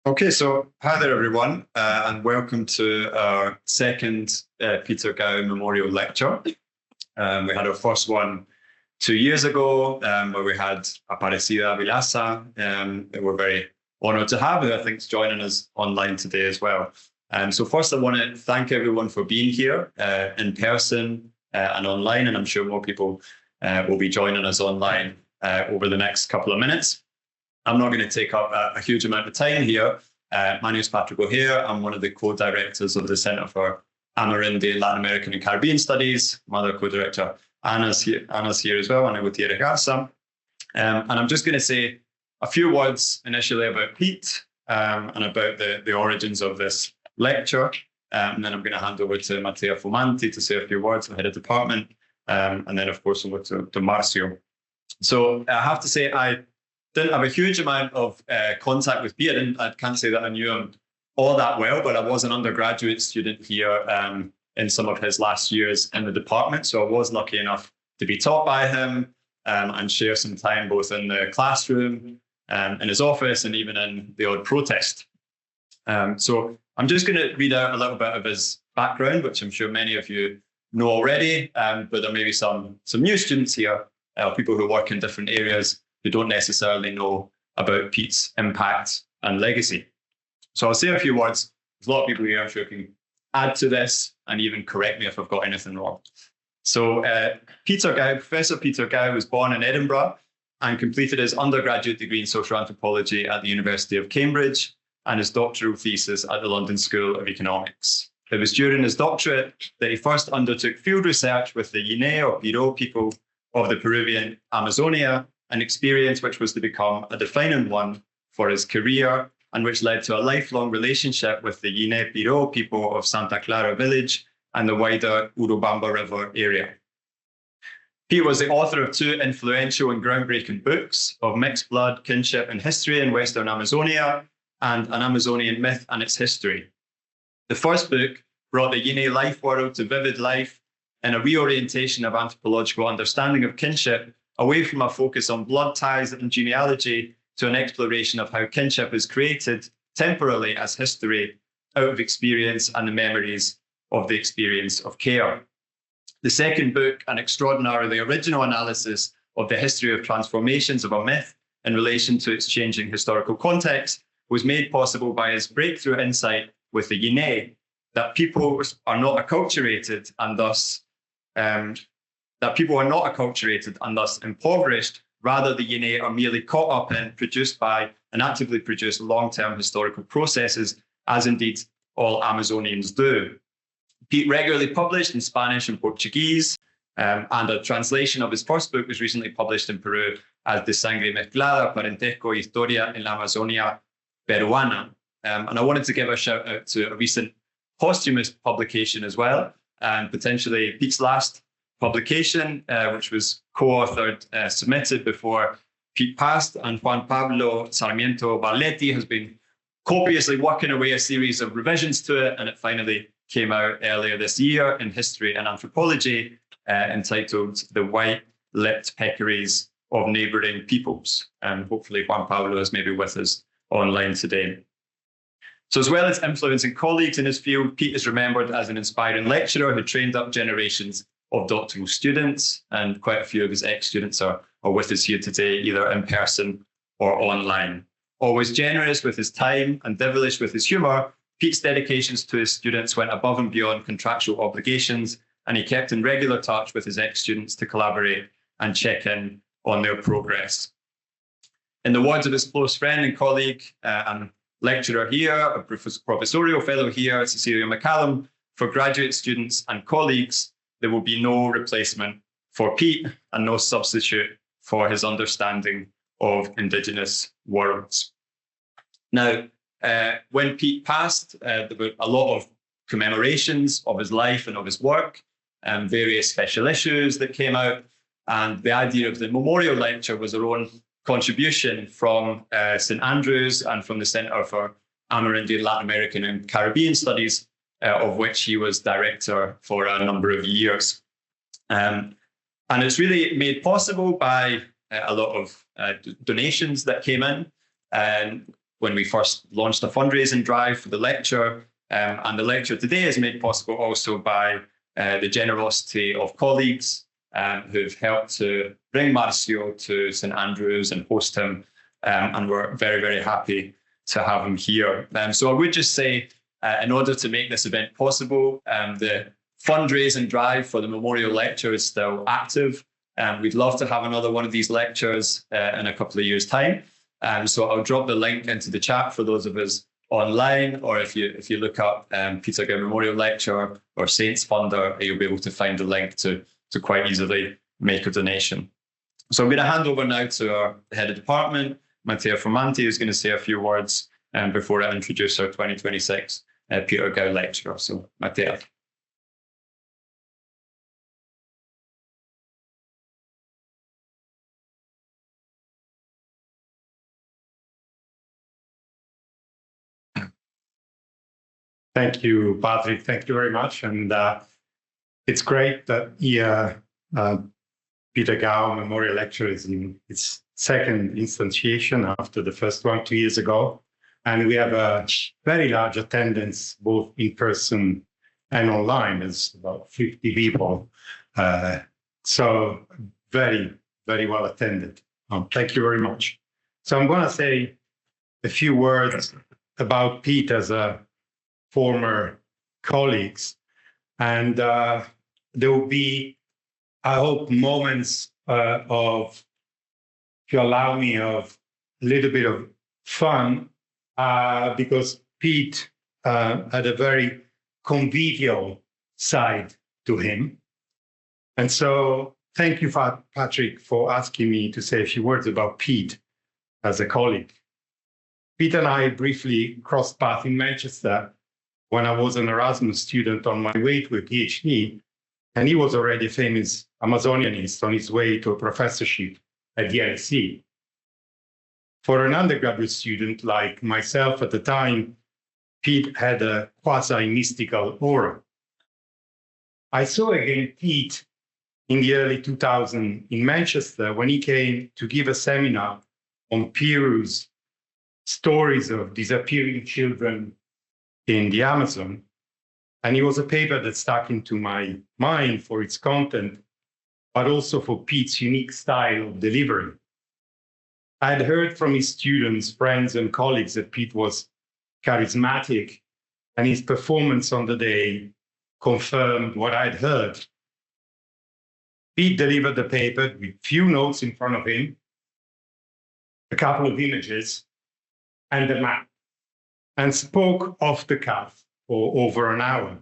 Okay, so hi there, everyone, and welcome to our second Peter Gow Memorial Lecture. We had our first one 2 years ago, where we had Aparecida Vilasa, that we're very honoured to have, who I think is joining us online today as well. So first, I want to thank everyone for being here in person and online, and I'm sure more people will be joining us online over the next couple of minutes. I'm not going to take up a huge amount of time here. My name is Patrick O'Hare. I'm one of the co-directors of the Centre for Amerindian, Latin American and Caribbean Studies. My other co-director, Anna's here as well, Ana Gutierrez Garza. And I'm just going to say a few words initially about Pete and about the origins of this lecture. And then I'm going to hand over to Matteo Fumanti to say a few words, the head of department. And then, of course, over to Marcio. So I have to say, I didn't have a huge amount of contact with Pete. I can't say that I knew him all that well, but I was an undergraduate student here in some of his last years in the department. So I was lucky enough to be taught by him and share some time both in the classroom, in his office, and even in the odd protest. So I'm just going to read out a little bit of his background, which I'm sure many of you know already, but there may be some new students here, people who work in different areas who don't necessarily know about Pete's impact and legacy. So I'll say a few words. There's a lot of people here I'm sure can add to this and even correct me if I've got anything wrong. So Professor Peter Gow was born in Edinburgh and completed his undergraduate degree in social anthropology at the University of Cambridge and his doctoral thesis at the London School of Economics. It was during his doctorate that he first undertook field research with the Yine or Piro people of the Peruvian Amazonia, an experience which was to become a defining one for his career and which led to a lifelong relationship with the Yine Piro people of Santa Clara village and the wider Urubamba River area. He was the author of two influential and groundbreaking books of Mixed Blood, Kinship and History in Western Amazonia and An Amazonian Myth and Its History. The first book brought the Yine life world to vivid life in a reorientation of anthropological understanding of kinship away from a focus on blood ties and genealogy to an exploration of how kinship is created temporally as history out of experience and the memories of the experience of care. The second book, an extraordinarily original analysis of the history of transformations of a myth in relation to its changing historical context, was made possible by his breakthrough insight with the Yine that people are not acculturated and thus impoverished. Rather, the Yine are merely caught up in, produced by, and actively produce long-term historical processes, as indeed all Amazonians do. Pete regularly published in Spanish and Portuguese, and a translation of his first book was recently published in Peru as De Sangre Mezclada, Parentesco y Historia en la Amazonia Peruana. And I wanted to give a shout out to a recent posthumous publication as well, and potentially Pete's last publication, which was co-authored, submitted before Pete passed, and Juan Pablo Sarmiento Barletti has been copiously working away a series of revisions to it, and it finally came out earlier this year in History and Anthropology, entitled The White-Lipped Peccaries of Neighbouring Peoples. And hopefully Juan Pablo is maybe with us online today. So as well as influencing colleagues in his field, Pete is remembered as an inspiring lecturer who trained up generations of doctoral students, and quite a few of his ex-students are with us here today, either in person or online. Always generous with his time and devilish with his humour, Pete's dedications to his students went above and beyond contractual obligations, and he kept in regular touch with his ex-students to collaborate and check in on their progress. In the words of his close friend and colleague and lecturer here, a professorial fellow here, Cecilia McCallum, for graduate students and colleagues, there will be no replacement for Pete and no substitute for his understanding of Indigenous worlds. Now, when Pete passed, there were a lot of commemorations of his life and of his work, and various special issues that came out. And the idea of the memorial lecture was our own contribution from St. Andrews and from the Centre for Amerindian, Latin American and Caribbean Studies, of which he was director for a number of years. And it's really made possible by a lot of donations that came in. when we first launched the fundraising drive for the lecture. And the lecture today is made possible also by the generosity of colleagues who've helped to bring Marcio to St Andrews and host him. And we're very, very happy to have him here. So I would just say, in order to make this event possible, the fundraising drive for the memorial lecture is still active. We'd love to have another one of these lectures in a couple of years' time. So I'll drop the link into the chat for those of us online, or if you look up Peter Gow Memorial Lecture or Saints Funder, you'll be able to find the link to quite easily make a donation. So I'm going to hand over now to our head of department, Matteo Formanti, who's going to say a few words before I introduce our 2026 Peter Gow Lecturer. So Matteo. Thank you, Patrick. Thank you very much. And it's great that Peter Gow Memorial Lecture is in its second instantiation after the first one 2 years ago. And we have a very large attendance, both in person and online. It's about 50 people. So very, very well attended. Thank you very much. So I'm going to say a few words about Pete as a former colleagues. And there will be, I hope, moments of, if you allow me, of a little bit of fun, because Pete had a very convivial side to him. And so thank you, Patrick, for asking me to say a few words about Pete as a colleague. Pete and I briefly crossed paths in Manchester when I was an Erasmus student on my way to a PhD, and he was already a famous Amazonianist on his way to a professorship at the LSE. For an undergraduate student like myself at the time, Pete had a quasi-mystical aura. I saw again Pete in the early 2000s in Manchester when he came to give a seminar on Peru's stories of disappearing children in the Amazon. And it was a paper that stuck into my mind for its content, but also for Pete's unique style of delivery. I had heard from his students, friends, and colleagues that Pete was charismatic, and his performance on the day confirmed what I'd heard. Pete delivered the paper with few notes in front of him, a couple of images, and a map, and spoke off the cuff for over an hour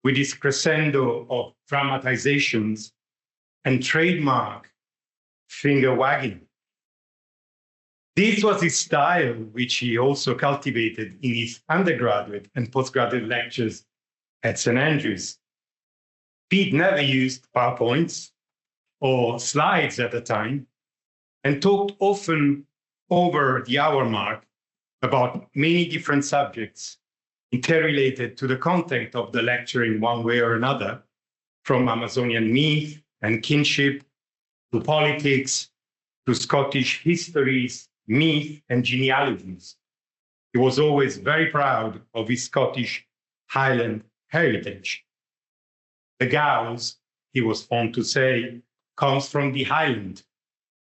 with his crescendo of dramatizations and trademark finger wagging. This was his style, which he also cultivated in his undergraduate and postgraduate lectures at St Andrews. Pete never used PowerPoints or slides at the time and talked often over the hour mark about many different subjects interrelated to the content of the lecture in one way or another, from Amazonian myth and kinship to politics to Scottish histories, myth, and genealogies. He was always very proud of his Scottish Highland heritage. The Gows, he was fond to say, comes from the Highland,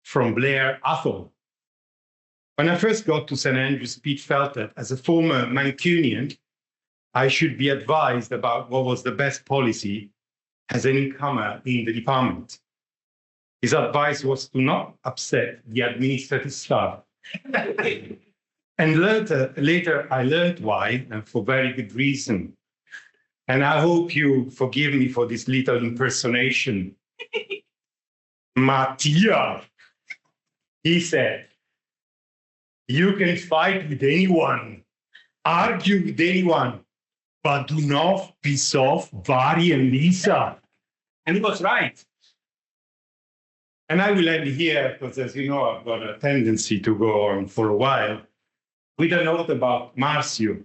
from Blair Athol. When I first got to St Andrews, Pete felt that as a former Mancunian, I should be advised about what was the best policy as an incomer in the department. His advice was to not upset the administrative staff. And later I learned why, and for very good reason. And I hope you forgive me for this little impersonation. Mattia, he said, you can fight with anyone, argue with anyone, but do not piss off Vari and Lisa. And he was right. And I will end here, because as you know, I've got a tendency to go on for a while, with a note about Marcio.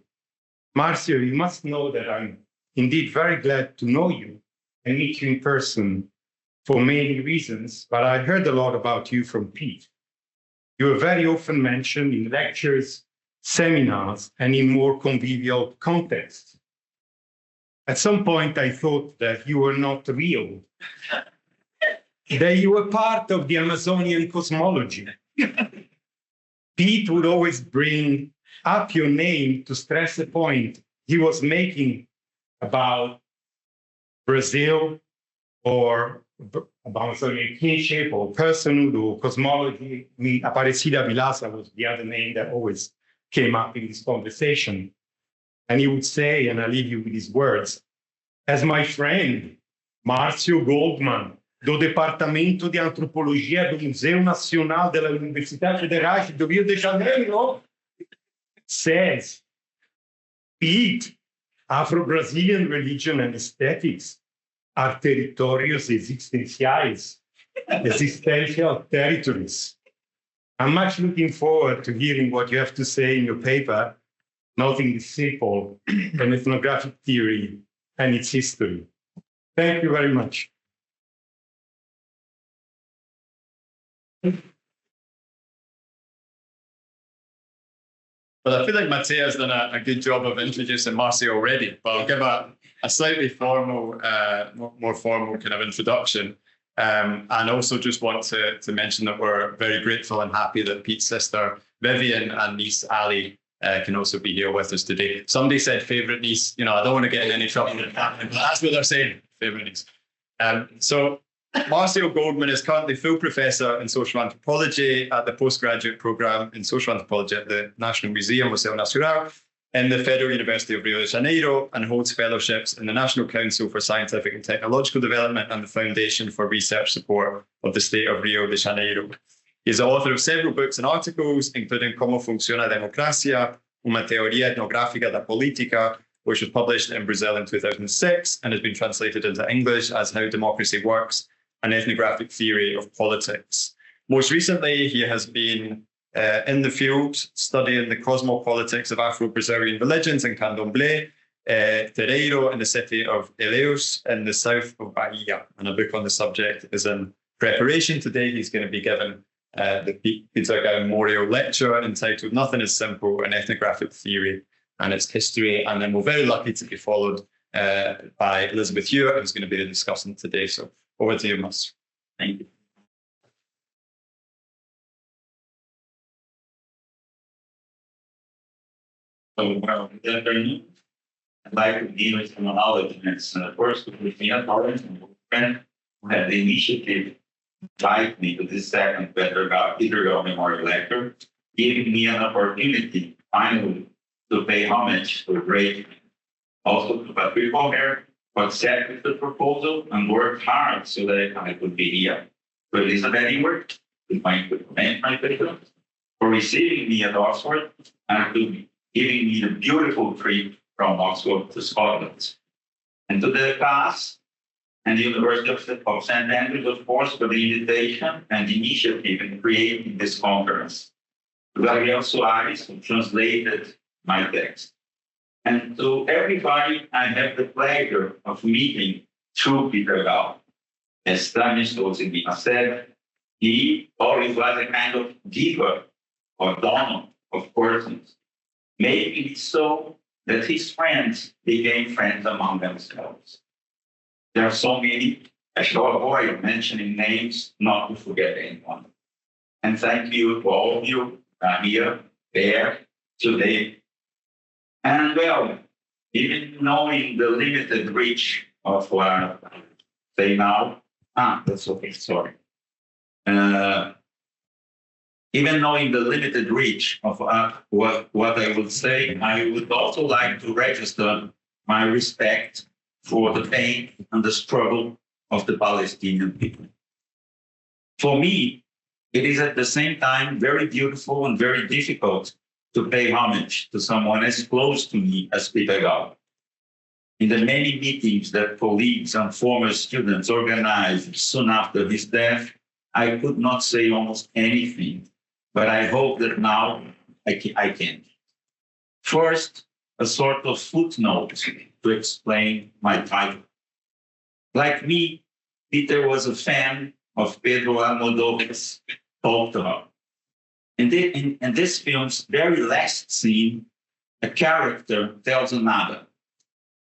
Marcio, you must know that I'm indeed very glad to know you and meet you in person for many reasons, but I heard a lot about you from Pete. You were very often mentioned in lectures seminars and in more convivial contexts. At some point, I thought that you were not real, that you were part of the Amazonian cosmology. Pete would always bring up your name to stress the point he was making about Brazil or Amazonian kinship or personhood or cosmology. Aparecida Vilasa was the other name that always came up in this conversation. And he would say, and I leave you with his words, as my friend Marcio Goldman, do Departamento de Antropologia do Museu Nacional da Universidade Federal do Rio de Janeiro, says, Pete, Afro-Brazilian religion and aesthetics are territorios existenciais, existential territories. I'm much looking forward to hearing what you have to say in your paper, Nothing is Simple, an ethnographic theory and its history. Thank you very much. Well, I feel like Matteo's done a good job of introducing Marcio already, but I'll give a slightly formal, more formal kind of introduction. And also just want to mention that we're very grateful and happy that Pete's sister, Vivian, and niece, Ali, can also be here with us today. Somebody said favorite niece. You know, I don't want to get in any trouble with that, but that's what they're saying, favorite niece. So Marcio Goldman is currently full professor in social anthropology at the postgraduate program in social anthropology at the National Museum, Museu Nacional, in the Federal University of Rio de Janeiro, and holds fellowships in the National Council for Scientific and Technological Development and the Foundation for Research Support of the State of Rio de Janeiro. He's the author of several books and articles, including Cómo Funciona a Democracia, Uma Teoria Etnográfica da Política, which was published in Brazil in 2006 and has been translated into English as How Democracy Works, an ethnographic theory of politics. Most recently, he has been in the field studying the cosmopolitics of Afro-Brazilian religions in Candomblé, Terreiro, in the city of Ilhéus in the south of Bahia. And a book on the subject is in preparation. Today, he's going to be given the Peter Memorial Lecture entitled Nothing is Simple, an Ethnographic Theory and Its History. And then we're very lucky to be followed by Elizabeth Ewart, who's going to be the discussant today. So over to you, Marcio. Thank you. Well, good afternoon. I'd like to begin with some acknowledgements. First, with Christina Torres and Goldman, who had the initiative to invite me to this second Peter Gao Memorial Lecture, giving me an opportunity, finally, to pay homage to a great man. Also to Patrick O'Hare, who accepted the proposal and worked hard so that I could be here. To Elizabeth Ewart, with my paper, for receiving me at Oxford, and to giving me the beautiful trip from Oxford to Scotland. And to the class and the University of St. Andrews, of course, for the invitation and the initiative in creating this conference. To Gabriel Soares, who translated my text. And to everybody I have the pleasure of meeting through Peter Gao. As Stanislas Zibina said, he always was a kind of giver or donor of persons, making it so that his friends became friends among themselves. There are so many, I shall avoid mentioning names, not to forget anyone. And thank you to all of you here, there, today. And well, even knowing the limited reach of what I say now, that's okay, sorry. Even knowing the limited reach of what I would say, I would also like to register my respect for the pain and the struggle of the Palestinian people. For me, it is at the same time very beautiful and very difficult to pay homage to someone as close to me as Peter Gao. In the many meetings that colleagues and former students organized soon after his death, I could not say almost anything, but I hope that now I can. First, a sort of footnote to explain my title. Like me, Peter was a fan of Pedro Almodóvar's Talk. In this film's very last scene, a character tells another,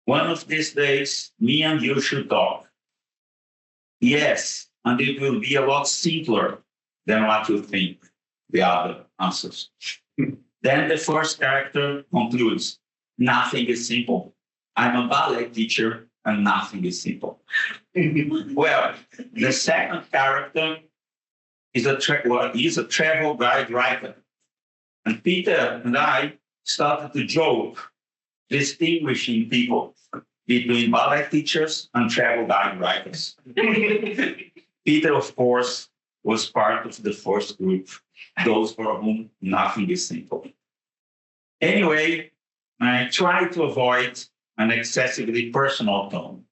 one of these days, me and you should talk. Yes, and it will be a lot simpler than what you think, the other answers. Then the first character concludes, nothing is simple. I'm a ballet teacher and nothing is simple. Well, the second character is a travel guide writer. And Peter and I started to joke, distinguishing people between ballet teachers and travel guide writers. Peter, of course, was part of the first group, those for whom nothing is simple. Anyway, I try to avoid an excessively personal tone,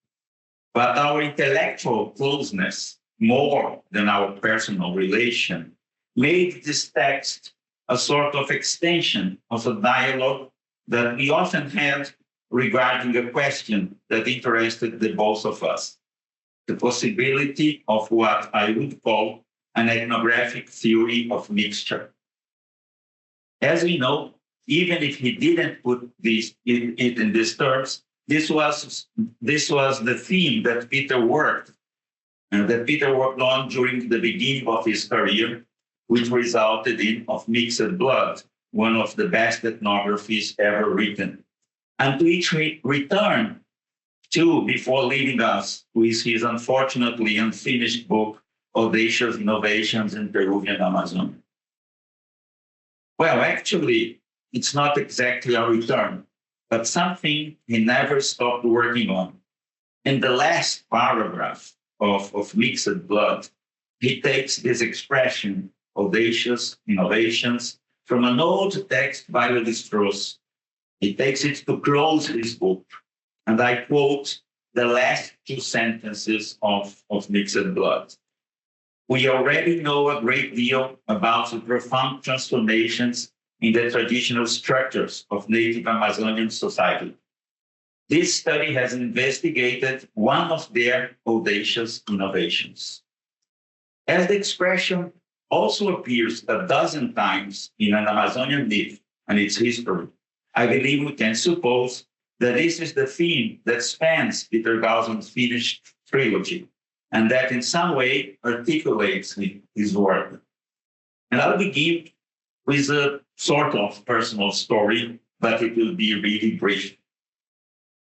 but our intellectual closeness, more than our personal relation, made this text a sort of extension of a dialogue that we often had regarding a question that interested the both of us, the possibility of what I would call an ethnographic theory of mixture. As we know, even if he didn't put it in these terms, this was the theme that Peter worked on during the beginning of his career, which resulted in Of Mixed Blood, one of the best ethnographies ever written, and to which we return to before leaving us with his unfortunately unfinished book, Audacious Innovations in Peruvian Amazon. Well, actually, it's not exactly a return, but something he never stopped working on. In the last paragraph of Mixed Blood, he takes this expression, audacious innovations, from an old text by Lévi-Strauss. He takes it to close his book, and I quote the last two sentences of Mixed Blood. We already know a great deal about the profound transformations in the traditional structures of native Amazonian society. This study has investigated one of their audacious innovations. As the expression also appears a dozen times in an Amazonian myth and its history, I believe we can suppose that this is the theme that spans Peter Gausen's finished trilogy, and that in some way articulates his work. And I'll begin with a sort of personal story, but it will be really brief.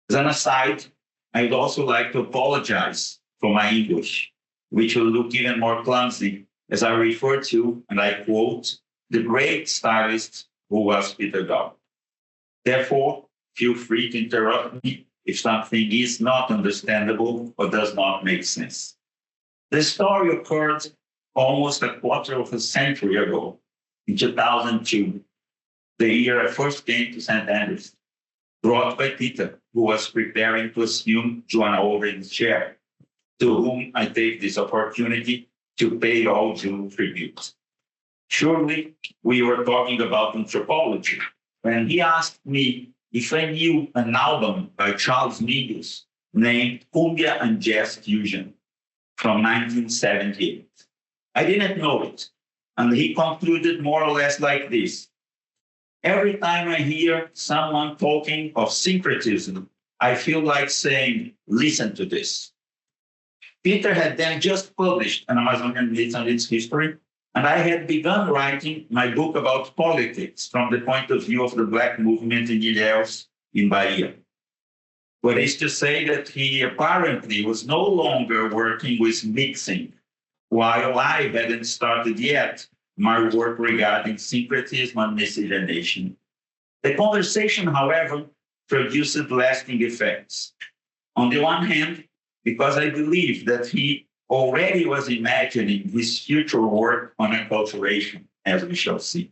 As an aside, I'd also like to apologize for my English, which will look even more clumsy as I refer to, and I quote, the great stylist who was Peter Gausen. Therefore, feel free to interrupt me if something is not understandable or does not make sense. The story occurred almost a quarter of a century ago, in 2002, the year I first came to St. Andrews, brought by Peter, who was preparing to assume Joanna Olren's chair, to whom I take this opportunity to pay all due tribute. Surely, we were talking about anthropology, when he asked me if I knew an album by Charles Mingus named Cumbia and Jazz Fusion from 1978. I didn't know it, and he concluded more or less like this. Every time I hear someone talking of syncretism, I feel like saying, listen to this. Peter had then just published an Amazonian myth and its history, and I had begun writing my book about politics from the point of view of the Black movement in Ilhéus, in Bahia. But it's to say that he apparently was no longer working with mixing, while I hadn't started yet my work regarding syncretism and miscegenation. The conversation, however, produced lasting effects. On the one hand, because I believe that he already was imagining his future work on acculturation, as we shall see.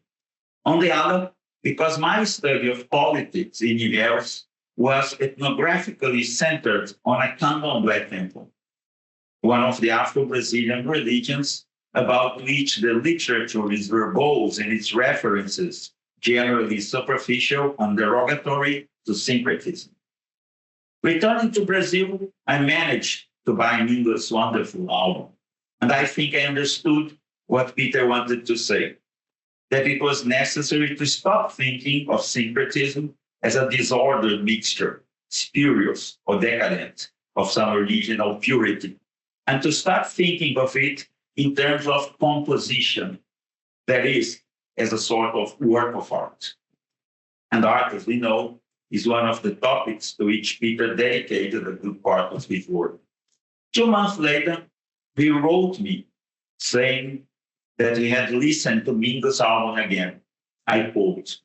On the other, because my study of politics in Ilhéus was ethnographically centered on a candomblé temple, one of the Afro-Brazilian religions about which the literature is verbose in its references, generally superficial and derogatory to syncretism. Returning to Brazil, I managed to buy Mingus' wonderful album, and I think I understood what Peter wanted to say. that it was necessary to stop thinking of syncretism as a disordered mixture, spurious or decadent, of some original purity, and to start thinking of it in terms of composition, that is, as a sort of work of art. And art, as we know, is one of the topics to which Peter dedicated a good part of his work. 2 months later, he wrote me saying that he had listened to Mingo's album again. I quote,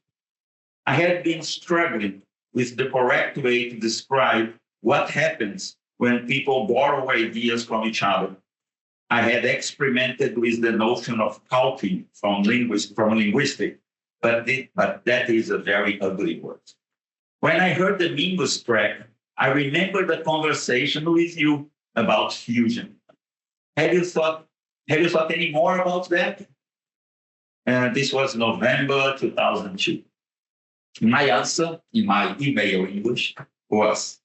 "I had been struggling with the correct way to describe what happens when people borrow ideas from each other. I had experimented with the notion of culting from linguistic, but that is a very ugly word. When I heard the Mingo's track, I remembered a conversation with you about fusion. Have you thought any more about that?" This was November 2002. My answer in my email English was,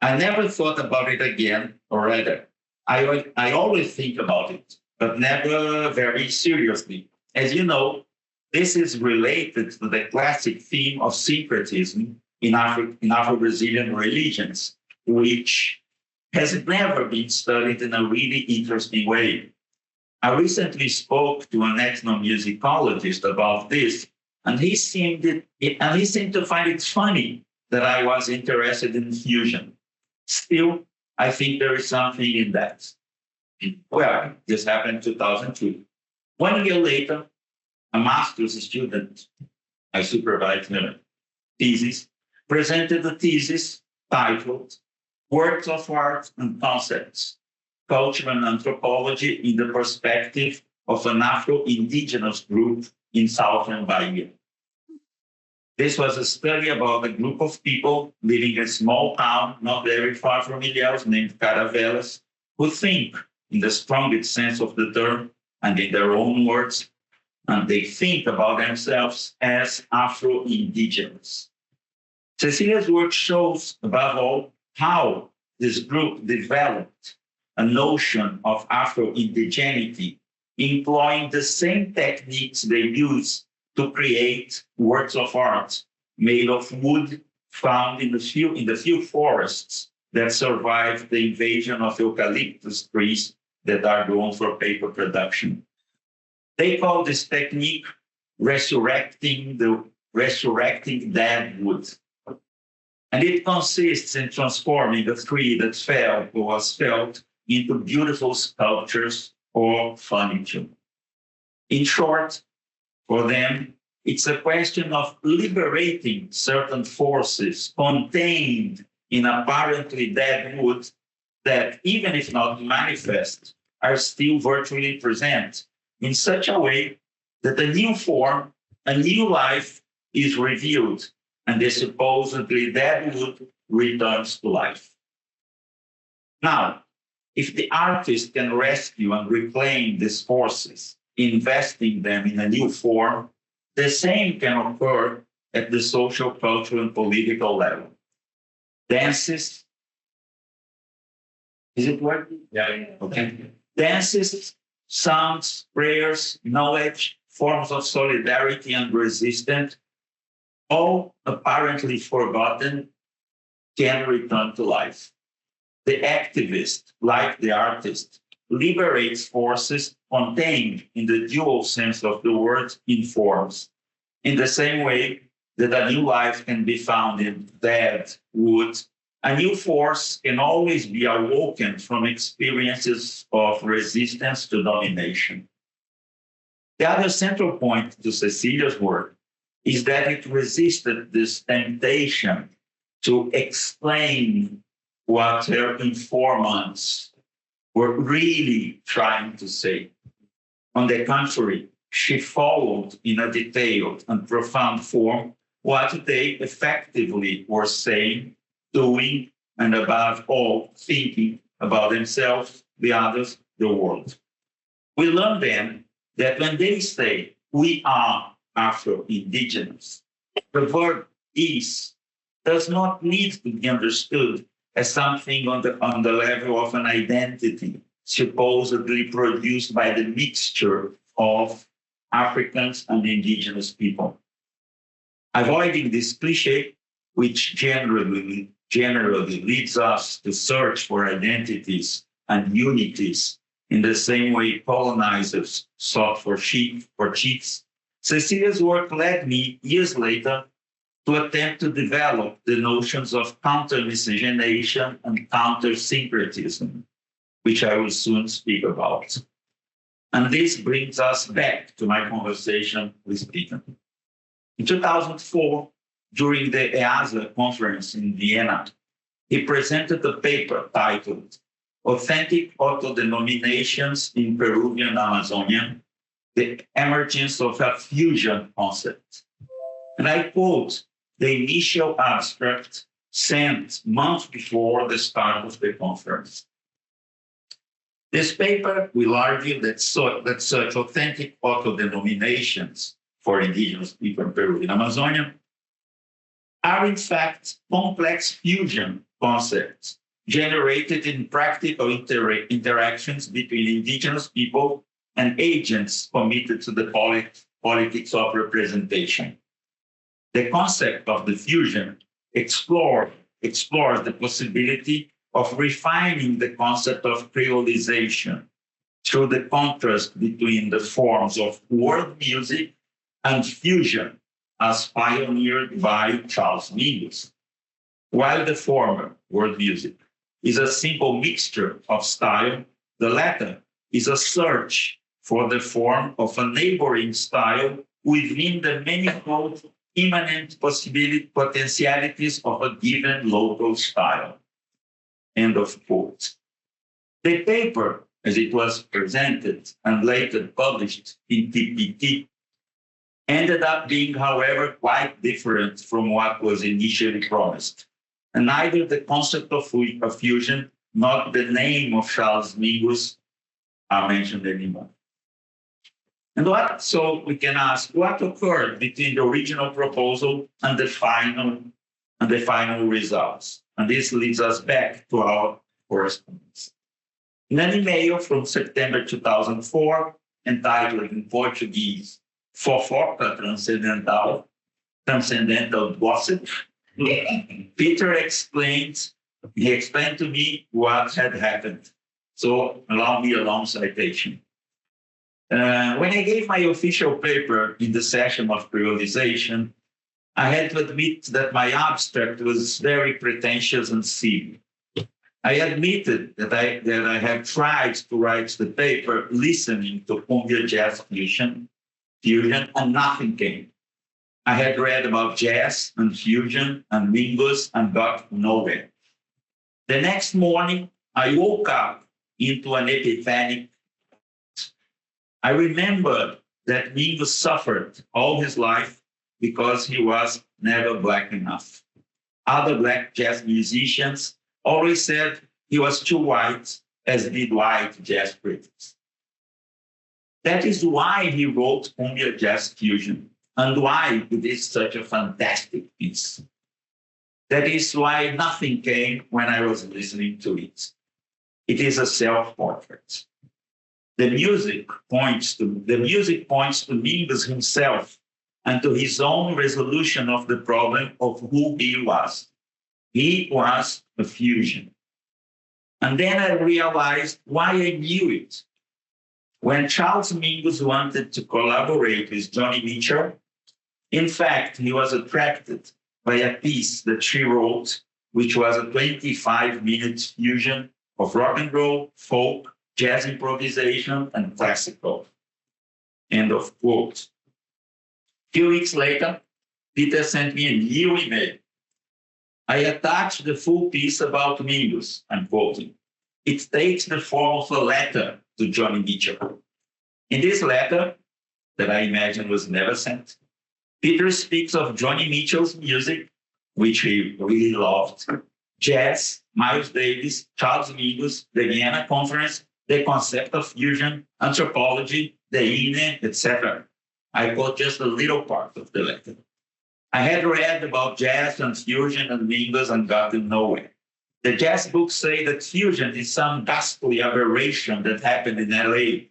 "I never thought about it again, or rather, I always think about it, but never very seriously. As you know, this is related to the classic theme of syncretism in Afro-Brazilian religions, which has never been studied in a really interesting way. I recently spoke to an ethnomusicologist about this, and he seemed to find it funny that I was interested in fusion. Still, I think there is something in that." Well, this happened in 2002. 1 year later, a master's student, I supervised her thesis, presented a thesis titled Works of Art and Concepts, Culture and Anthropology in the Perspective of an Afro-Indigenous Group in Southern Bahia. This was a study about a group of people living in a small town not very far from Ilhéus named Caravelas, who think, in the strongest sense of the term and in their own words, and they think about themselves as Afro-Indigenous. Cecilia's work shows, above all, how this group developed a notion of Afro-indigeneity, employing the same techniques they use to create works of art made of wood found in the few forests that survived the invasion of eucalyptus trees that are grown for paper production. They call this technique resurrecting dead wood. And it consists in transforming a tree that fell or was felled into beautiful sculptures or furniture. In short, for them, it's a question of liberating certain forces contained in apparently dead wood that, even if not manifest, are still virtually present in such a way that a new form, a new life is revealed, and the supposedly dead wood returns to life. Now, if the artist can rescue and reclaim these forces, investing them in a new form, the same can occur at the social, cultural, and political level. Dances, is it working? Yeah. Okay. Dances, songs, prayers, knowledge, forms of solidarity and resistance, all apparently forgotten, can return to life. The activist, like the artist, liberates forces contained in the dual sense of the word in forms, in the same way that a new life can be found in dead wood. A new force can always be awoken from experiences of resistance to domination. The other central point to Cecilia's work is that it resisted this temptation to explain what her informants were really trying to say. On the contrary, she followed in a detailed and profound form what they effectively were saying, doing, and above all, thinking about themselves, the others, the world. We learn then that when they say, we are Afro-Indigenous, the verb is does not need to be understood as something on the level of an identity supposedly produced by the mixture of Africans, and indigenous people. Avoiding this cliche, which generally leads us to search for identities and unities in the same way colonizers sought for chiefs, Cecilia's work led me years later to attempt to develop the notions of counter-miscegenation and counter-syncretism, which I will soon speak about. And this brings us back to my conversation with Peter. In 2004, during the EASA conference in Vienna, he presented a paper titled Authentic Autodenominations in Peruvian Amazonia, the Emergence of a Fusion Concept. And I quote the initial abstract sent months before the start of the conference. This paper will argue that such authentic autodenominations for indigenous people in Peru and Amazonia are in fact complex fusion concepts generated in practical interactions between indigenous people and agents committed to the politics of representation. The concept of the fusion explores the possibility of refining the concept of creolization through the contrast between the forms of world music and fusion as pioneered by Charles Mingus. While the former, world music, is a simple mixture of style, the latter is a search for the form of a neighboring style within the manifold immanent potentialities of a given local style. End of quote. The paper, as it was presented and later published in TPT, ended up being, however, quite different from what was initially promised. And neither the concept of fusion nor the name of Charles Mingus are mentioned anymore. So we can ask what occurred between the original proposal and the final results. And this leads us back to our correspondence. In an email from September 2004, entitled in Portuguese, Fofoca Transcendental Gossip, Peter explained to me what had happened. So allow me a long citation. When I gave my official paper in the session of creolization, I had to admit that my abstract was very pretentious and silly. I admitted that I had tried to write the paper listening to cumbia jazz fusion, and nothing came. I had read about jazz and fusion and Mingus and got nowhere. The next morning, I woke up into an epiphanic. I remembered that Mingus suffered all his life because he was never black enough. Other black jazz musicians always said he was too white, as did white jazz critics. That is why he wrote cumbia jazz fusion, and why it is such a fantastic piece. That is why nothing came when I was listening to it. It is a self-portrait. The music points to Mingus himself and to his own resolution of the problem of who he was. He was a fusion. And then I realized why I knew it. When Charles Mingus wanted to collaborate with Johnny Mitchell, in fact, he was attracted by a piece that she wrote, which was a 25-minute fusion of rock and roll, folk, jazz improvisation, and classical. End of quote. A few weeks later, Peter sent me a new email. I attached the full piece about Mingus, I'm quoting. It takes the form of a letter to Johnny Mitchell. In this letter, that I imagine was never sent, Peter speaks of Johnny Mitchell's music, which he really loved, jazz, Miles Davis, Charles Mingus, the Vienna Conference, the concept of fusion, anthropology, the INE, etc. I quote just a little part of the letter. I had read about jazz and fusion and Mingus and gotten nowhere. The jazz books say that fusion is some ghastly aberration that happened in LA,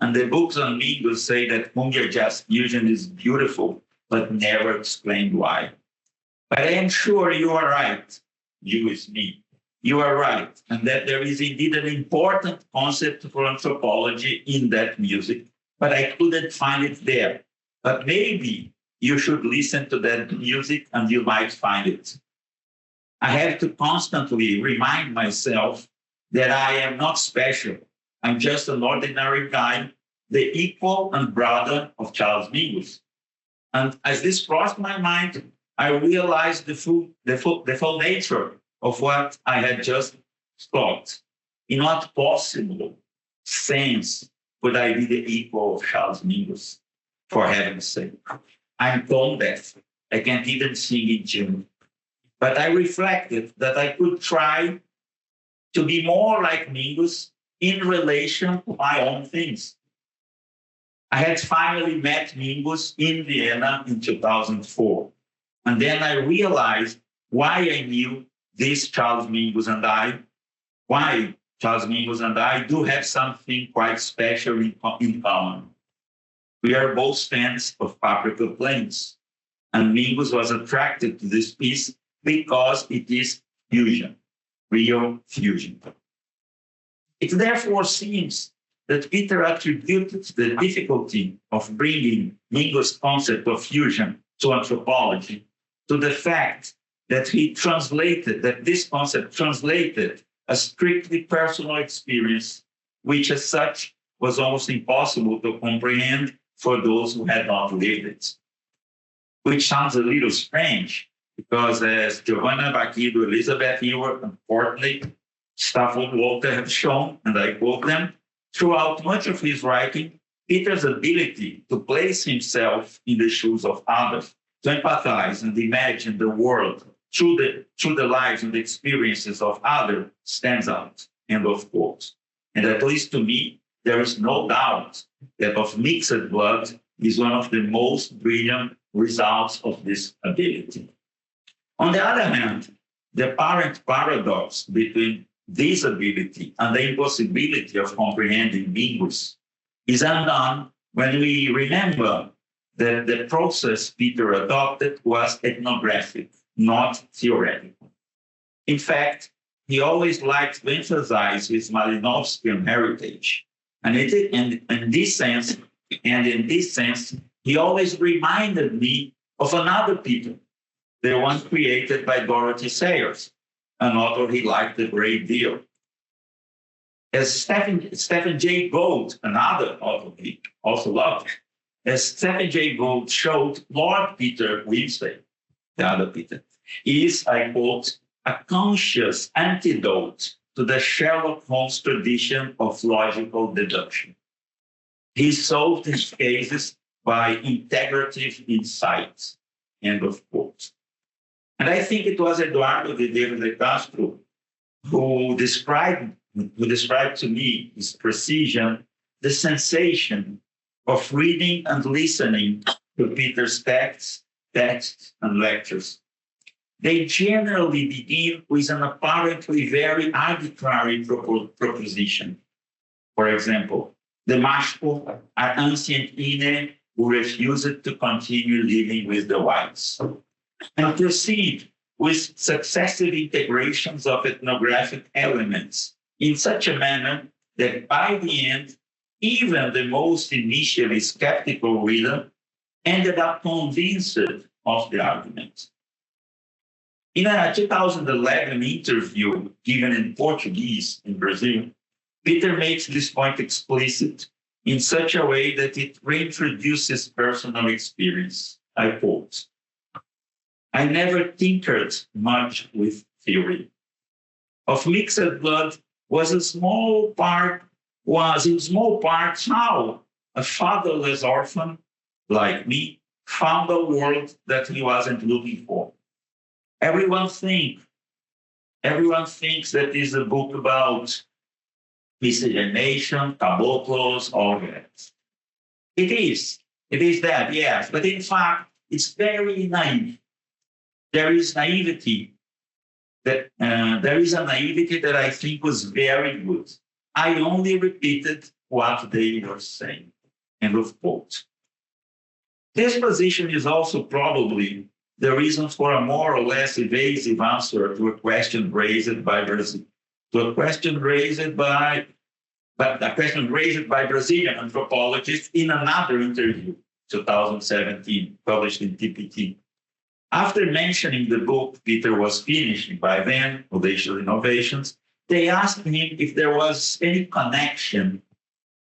And the books on Mingus say that Cumbia jazz fusion is beautiful, but never explained why. But I am sure you are right. You is me. You are right. And that there is indeed an important concept for anthropology in that music, but I couldn't find it there. But maybe you should listen to that music and you might find it. I have to constantly remind myself that I am not special. I'm just an ordinary guy, the equal and brother of Charles Mingus. And as this crossed my mind, I realized the full nature of what I had just thought. In what possible sense could I be the equal of Charles Mingus, for heaven's sake? I'm tone deaf. I can't even sing in tune. But I reflected that I could try to be more like Mingus in relation to my own things. I had finally met Mingus in Vienna in 2004. And then I realized why I knew this Charles Mingus and I, why Charles Mingus and I do have something quite special in common. We are both fans of Paprika Plains, and Mingus was attracted to this piece because it is fusion, real fusion. It therefore seems that Peter attributed the difficulty of bringing Mingus' concept of fusion to anthropology to the fact that this concept translated a strictly personal experience, which as such was almost impossible to comprehend for those who had not lived it. Which sounds a little strange, because as Giovanna Baquido, Elizabeth Ewart, and Portly, Stafford Walter have shown, and I quote them, throughout much of his writing, Peter's ability to place himself in the shoes of others, to empathize and imagine the world through the lives and the experiences of others stands out, end of quote. And at least to me, there is no doubt that Of Mixed Blood is one of the most brilliant results of this ability. On the other hand, the apparent paradox between this ability and the impossibility of comprehending Mingus is undone when we remember that the process Peter adopted was ethnographic, not theoretical. In fact, he always liked to emphasize his Malinovskian heritage. And in this sense, he always reminded me of another Peter, the one created by Dorothy Sayers, an author he liked a great deal. As Stephen Jay Gould, another author he also loved, as Stephen Jay Gould showed, Lord Peter Wimsey, the other Peter, is, I quote, a conscious antidote to the Sherlock Holmes tradition of logical deduction. He solved his cases by integrative insights, end of quote. And I think it was Eduardo de David de Castro who described to me with precision the sensation of reading and listening to Peter's texts and lectures. They generally begin with an apparently very arbitrary proposition. For example, the Mashko are ancient Ine who refused to continue living with the whites, and proceed with successive integrations of ethnographic elements in such a manner that by the end, even the most initially skeptical reader ended up convinced of the argument. In a 2011 interview given in Portuguese in Brazil, Peter makes this point explicit in such a way that it reintroduces personal experience. I quote, I never tinkered much with theory. Of Mixed Blood was in small part how a fatherless orphan like me found a world that he wasn't looking for. Everyone thinks that is a book about miscegenation, caboclos, all that. It is that, yes, but in fact, it's very naive. There is a naivety that I think was very good. I only repeated what they were saying. End of quote. This position is also probably the reason for a more or less evasive answer to a question raised by Brazil, to a question raised by Brazilian anthropologists in another interview, 2017, published in TPT. After mentioning the book Peter was finishing by then, Audacious Innovations, they asked him if there was any connection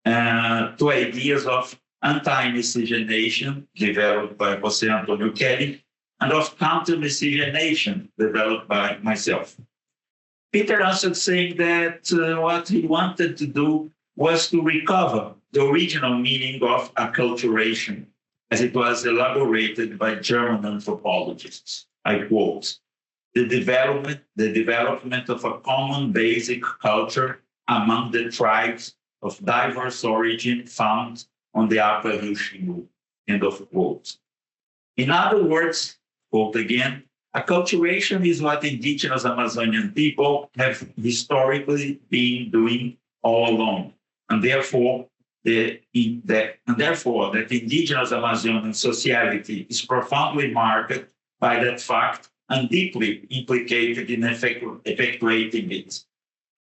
to ideas of anti-miscegenation developed by José Antonio Kelly and of counter-miscegenation developed by myself. Peter answered saying that what he wanted to do was to recover the original meaning of acculturation as it was elaborated by German anthropologists. I quote, the development of a common basic culture among the tribes of diverse origin found on the Upper Rio Xingu, end of quote. In other words, quote again, acculturation is what indigenous Amazonian people have historically been doing all along, and therefore that indigenous Amazonian sociality is profoundly marked by that fact and deeply implicated in effectuating it.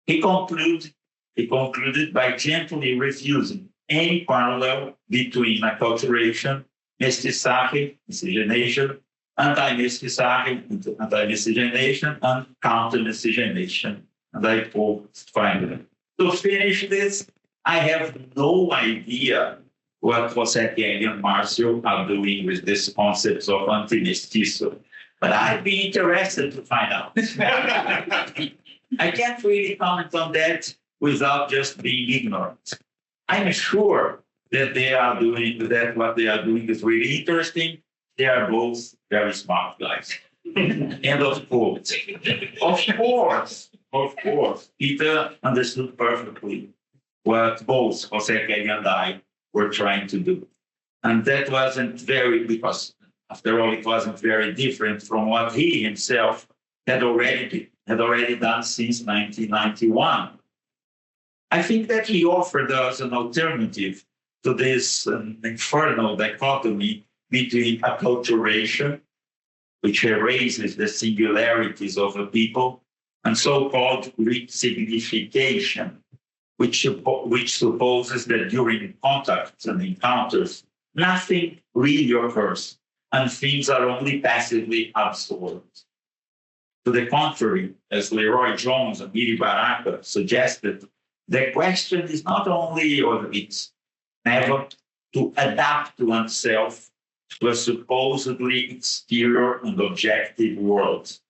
He concluded by gently refusing any parallel between acculturation, mestiçagem, miscegenation, anti-mestiçagem, anti-miscegenation, and counter-miscegenation. And I quote finally. To finish this, I have no idea what José Kelly and Marcio are doing with these concepts of anti-mestizo, but I'd be interested to find out. I can't really comment on that without just being ignorant. I'm sure that they are doing that. What they are doing is really interesting. They are both very smart guys. End of quote. Of course, Peter understood perfectly what both José Kelly and I were trying to do. And that wasn't because after all, it wasn't very different from what he himself had already done since 1991. I think that he offered us an alternative to this infernal dichotomy between acculturation, which erases the singularities of a people, and so-called resignification, which supposes that during contacts and encounters, nothing really occurs, and things are only passively absorbed. To the contrary, as Leroy Jones and Miri Baraka suggested, the question is not only, or it's never, to adapt to oneself to a supposedly exterior and objective world,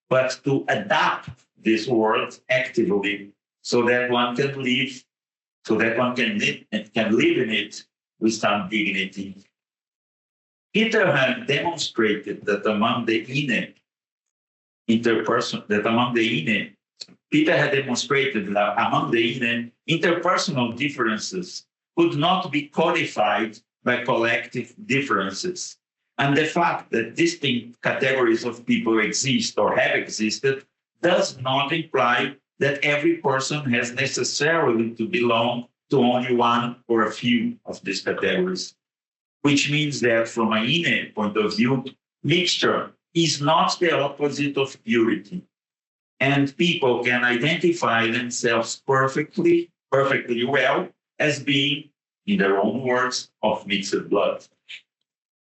but to adapt this world actively so that one can live, can live in it with some dignity. Peter had demonstrated that among the interpersonal differences could not be codified by collective differences. And the fact that distinct categories of people exist or have existed does not imply that every person has necessarily to belong to only one or a few of these categories, which means that from an inner point of view, mixture is not the opposite of purity. And people can identify themselves perfectly well as being, in their own words, of mixed blood.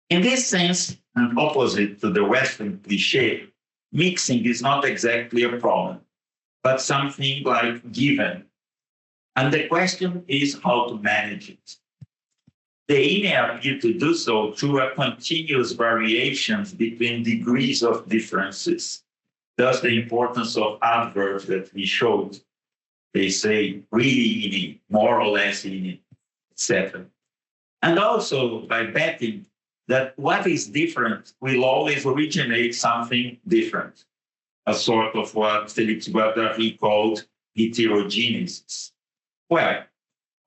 In this sense, and opposite to the Western cliché, mixing is not exactly a problem, but something like given. And the question is how to manage it. The INE appear to do so through a continuous variations between degrees of differences. Thus, the importance of adverbs that we showed. They say really INE, more or less INE, etc. And also by betting that what is different will always originate something different, a sort of what Félix Guattari called heterogenesis. Well,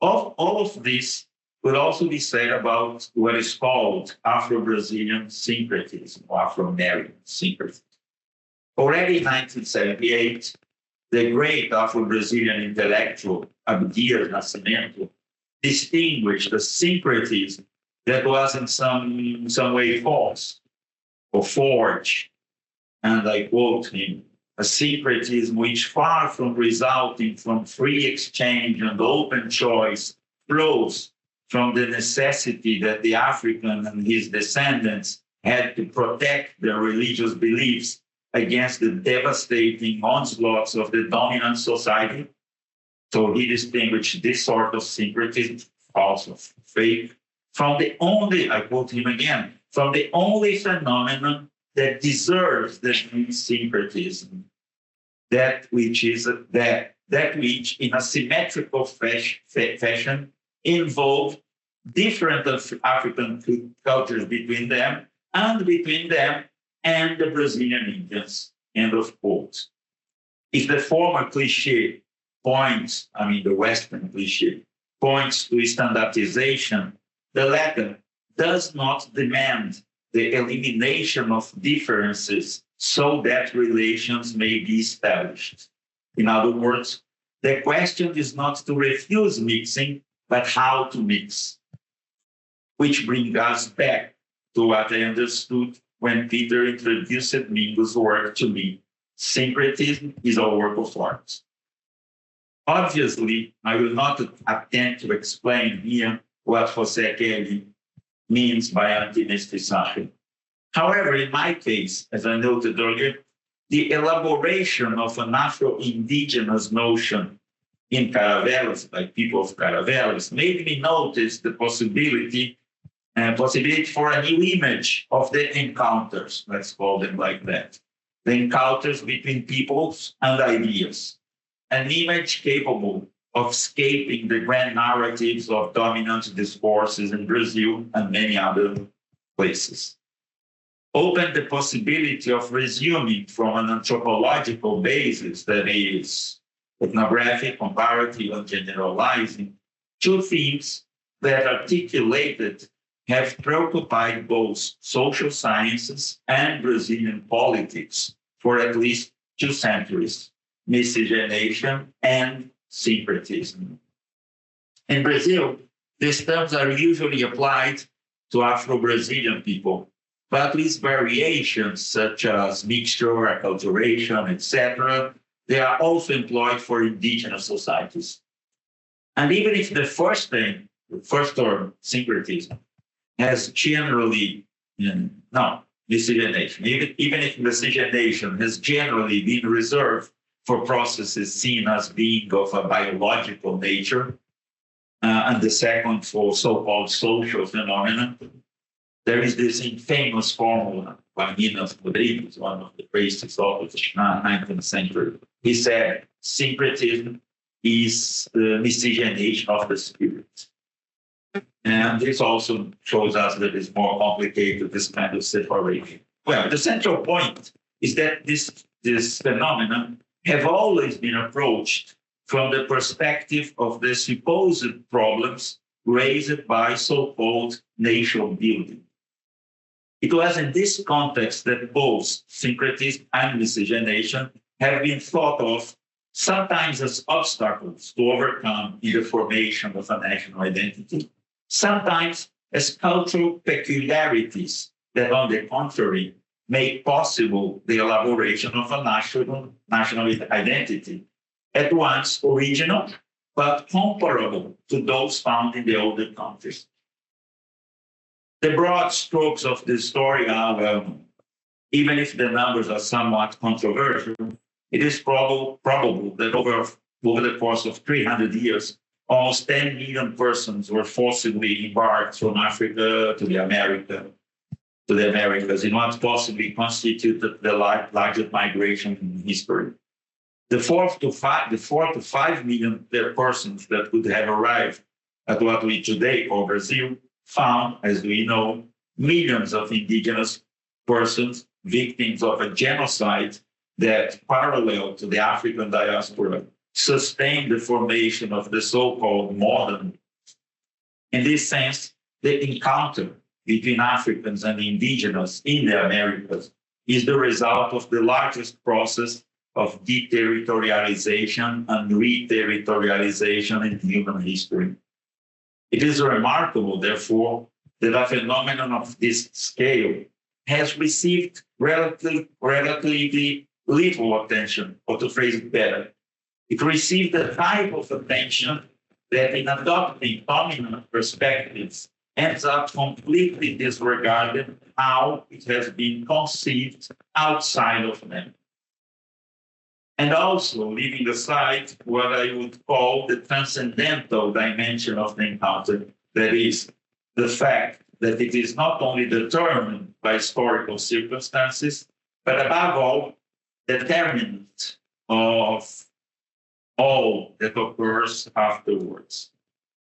all of this could also be said about what is called Afro-Brazilian syncretism or Afro-American syncretism. Already in 1978, the great Afro-Brazilian intellectual Abdias Nascimento distinguished a syncretism that was in some way false or forged. And I quote him, a syncretism which, far from resulting from free exchange and open choice, flows from the necessity that the African and his descendants had to protect their religious beliefs against the devastating onslaughts of the dominant society. So he distinguished this sort of syncretism, false or fake, from the only, I quote him again, from the only phenomenon that deserves the name syncretism, that which in a symmetrical fashion involved different African cultures between them and the Brazilian Indians, end of quote. If the former cliche points, the Western cliche, points to standardization, the latter does not demand the elimination of differences so that relations may be established. In other words, the question is not to refuse mixing, but how to mix, which brings us back to what I understood when Peter introduced Mingo's work to me. Syncretism is a work of art. Obviously, I will not attempt to explain here what José Kelly means by anti-mestiçagem. However, in my case, as I noted earlier, the elaboration of an Afro-indigenous notion in Caravelas, by people of Caravelas, made me notice the possibility for a new image of the encounters, let's call them like that, the encounters between peoples and ideas, an image capable of escaping the grand narratives of dominant discourses in Brazil and many other places. Open the possibility of resuming from an anthropological basis, that is, ethnographic, comparative, and generalizing, two themes that articulated have preoccupied both social sciences and Brazilian politics for at least 2 centuries, miscegenation and syncretism. In Brazil, these terms are usually applied to Afro-Brazilian people, but with variations such as mixture, acculturation, etc., they are also employed for indigenous societies. And even if the first term, syncretism, has generally, miscegenation, even if miscegenation has generally been reserved for processes seen as being of a biological nature, and the second for so-called social phenomena, there is this famous formula by Minas Rodrigues, one of the greatest authors of the 19th century. He said, syncretism is the miscegenation of the spirit. And this also shows us that it's more complicated, this kind of separation. Well, the central point is that this phenomenon have always been approached from the perspective of the supposed problems raised by so-called nation building. It was in this context that both syncretism and miscegenation have been thought of sometimes as obstacles to overcome in the formation of a national identity, sometimes as cultural peculiarities that, on the contrary, make possible the elaboration of a national identity, at once original but comparable to those found in the older countries. The broad strokes of this story are, well, even if the numbers are somewhat controversial, it is probable that over the course of 300 years, almost 10 million persons were forcibly embarked from Africa to the Americas in what possibly constituted the largest migration in history. The 4 to 5 million persons that could have arrived at what we today call Brazil found, as we know, millions of indigenous persons, victims of a genocide that, parallel to the African diaspora, sustained the formation of the so-called modern. In this sense, the encounter between Africans and indigenous in the Americas is the result of the largest process of deterritorialization and reterritorialization in human history. It is remarkable, therefore, that a phenomenon of this scale has received relatively little attention, or to phrase it better, it received the type of attention that in adopting dominant perspectives ends up completely disregarding how it has been conceived outside of them. And also leaving aside what I would call the transcendental dimension of the encounter, that is, the fact that it is not only determined by historical circumstances, but above all, determinant of all that occurs afterwards.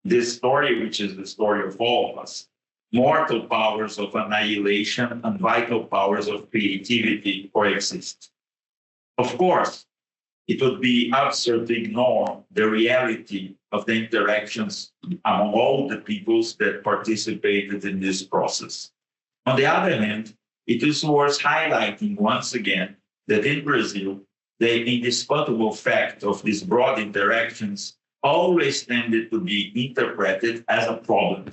This story, which is the story of all of us, mortal powers of annihilation and vital powers of creativity coexist. Of course, it would be absurd to ignore the reality of the interactions among all the peoples that participated in this process. On the other hand, it is worth highlighting once again that in Brazil, the indisputable fact of these broad interactions always tended to be interpreted as a problem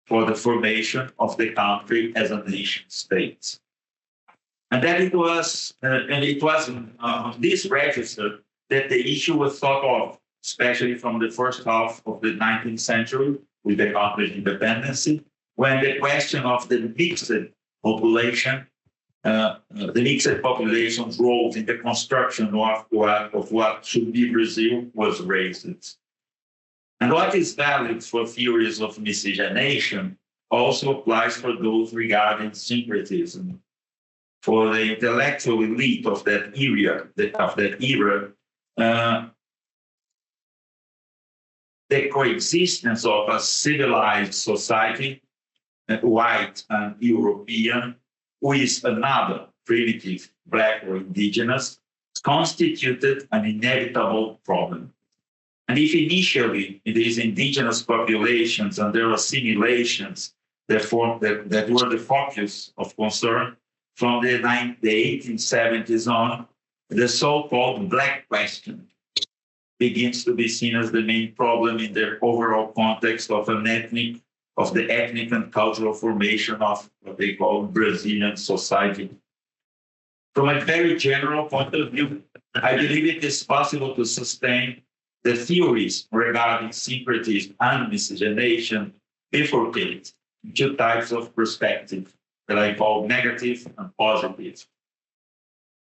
for the formation of the country as a nation state. And that it was on this register that the issue was thought of, especially from the first half of the 19th century with the country's independence, when the question of the mixed population's role in the construction of what should be Brazil was raised. And what is valid for theories of miscegenation also applies for those regarding syncretism. For the intellectual elite of that era, the coexistence of a civilized society, white and European, with another primitive, black or indigenous, constituted an inevitable problem. And if initially it is indigenous populations and their assimilations that were the focus of concern, from the 1870s on, the so-called Black question begins to be seen as the main problem in the overall context of the ethnic and cultural formation of what they call Brazilian society. From a very general point of view, I believe it is possible to sustain the theories regarding syncretism and miscegenation bifurcate two types of perspective that I call negative and positive.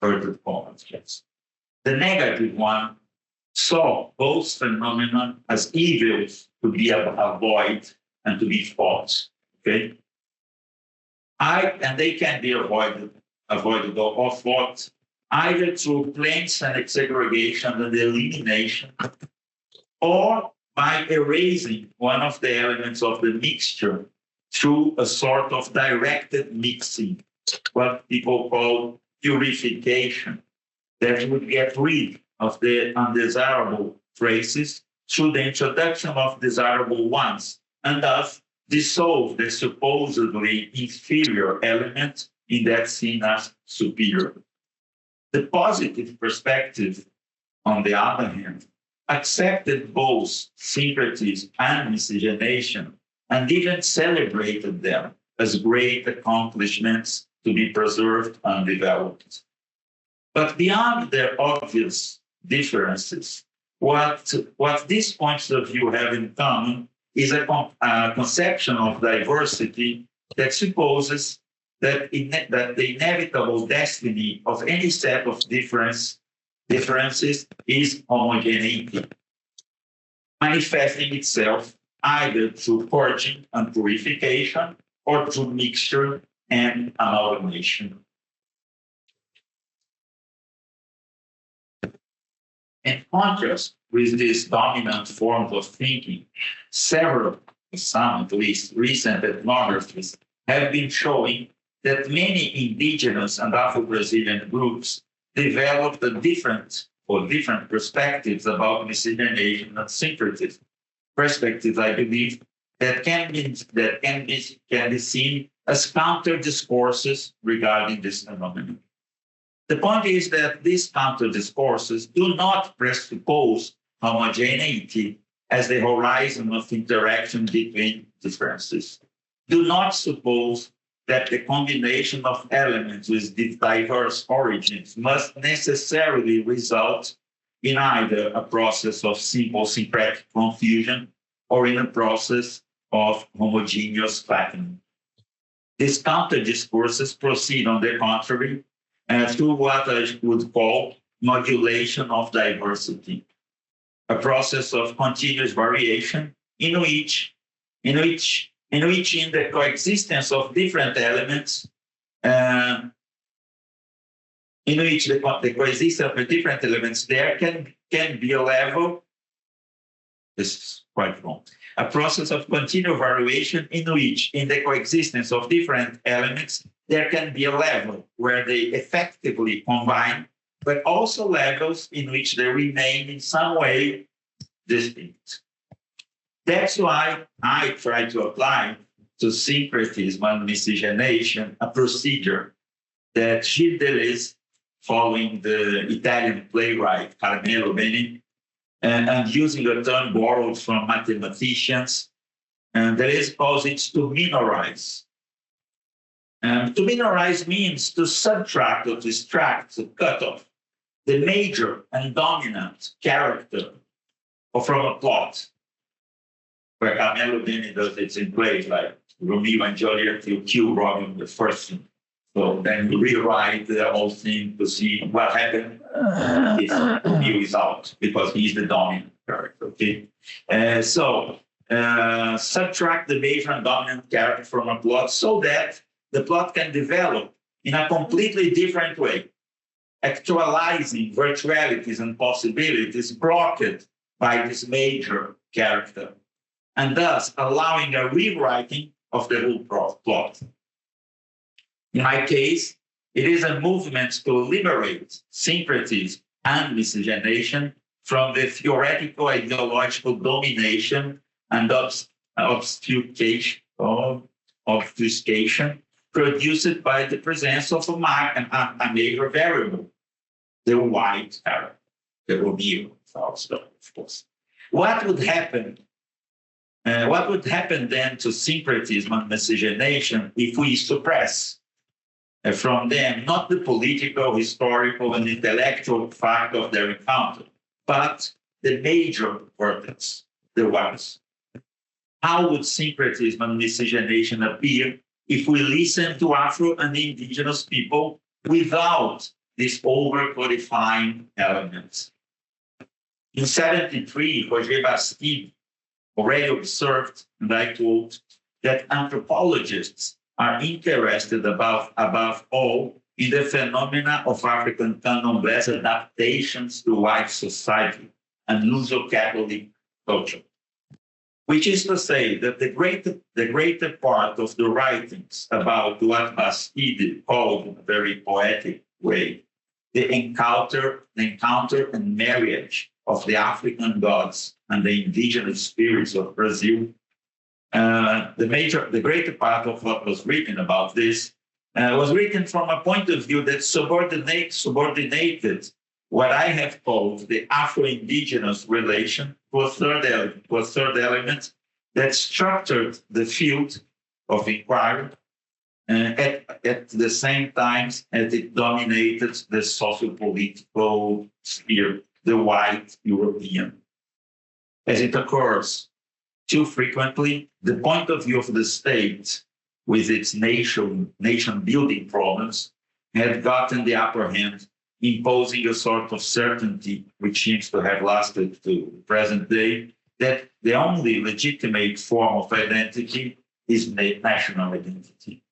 The negative one saw both phenomena as evils to be avoided and to be fought. Okay, and they can be avoided or fought either through plain segregation and elimination, or by erasing one of the elements of the mixture through a sort of directed mixing, what people call purification, that would get rid of the undesirable traces through the introduction of desirable ones, and thus dissolve the supposedly inferior element in that seen as superior. The positive perspective, on the other hand, accepted both syncretism and miscegenation, and even celebrated them as great accomplishments to be preserved and developed. But beyond their obvious differences, what these points of view have in common is a conception of diversity that supposes that the inevitable destiny of any set of differences is homogeneity, manifesting itself either through purging and purification or through mixture and amalgamation. In contrast with these dominant forms of thinking, some at least recent ethnographies have been showing that many indigenous and Afro-Brazilian groups developed different perspectives about miscegenation and syncretism. Perspectives, I believe, that can be seen as counter discourses regarding this phenomenon. The point is that these counter discourses do not presuppose homogeneity as the horizon of interaction between differences, do not suppose that the combination of elements with diverse origins must necessarily result in either a process of simple syncretic confusion or in a process of homogeneous flattening. These counter discourses proceed, on the contrary, through what I would call modulation of diversity, a process of continuous variation in which in the coexistence of different elements, in which the coexistence of different elements there can be a level, this is quite wrong, a process of continual variation in which, in the coexistence of different elements, there can be a level where they effectively combine, but also levels in which they remain in some way distinct. That's why I try to apply to syncretism and miscegenation a procedure that Gilles Deleuze, following the Italian playwright Carmelo Beni, and using a term borrowed from mathematicians, and Deleuze calls it to minorize. To minorize means to subtract or to extract, to cut off the major and dominant character from a plot, where Carmelo Beni does it in plays like Romeo and Juliet, you kill Romeo the first scene. So then you rewrite the whole thing to see what happened if Romeo is out, because he's the dominant character, okay? Subtract the major and dominant character from a plot so that the plot can develop in a completely different way, actualizing virtualities and possibilities blocked by this major character, and thus allowing a rewriting of the whole plot. In my case, it is a movement to liberate syncretism and miscegenation from the theoretical ideological domination and obfuscation produced by the presence of a major variable, the white character, the Romeo, also, of course. What would happen then to syncretism and miscegenation if we suppress from them not the political, historical, and intellectual fact of their encounter, but the major vertex, the ones? How would syncretism and miscegenation appear if we listen to Afro and indigenous people without these over-codifying elements? In 1973, Roger Bastide already observed, and I quote, that anthropologists are interested above all in the phenomena of African candomblés adaptations to white society and Luso-Catholic culture, which is to say that the greater part of the writings about what Bastide called in a very poetic way, the encounter and marriage of the African gods and the indigenous spirits of Brazil, the greater part of what was written about this was written from a point of view that subordinated what I have called the Afro-indigenous relation to a third element that structured the field of inquiry at the same time as it dominated the socio-political sphere, the white European. As it occurs too frequently, the point of view of the state with its nation-building problems had gotten the upper hand, imposing a sort of certainty which seems to have lasted to the present day, that the only legitimate form of identity is national identity.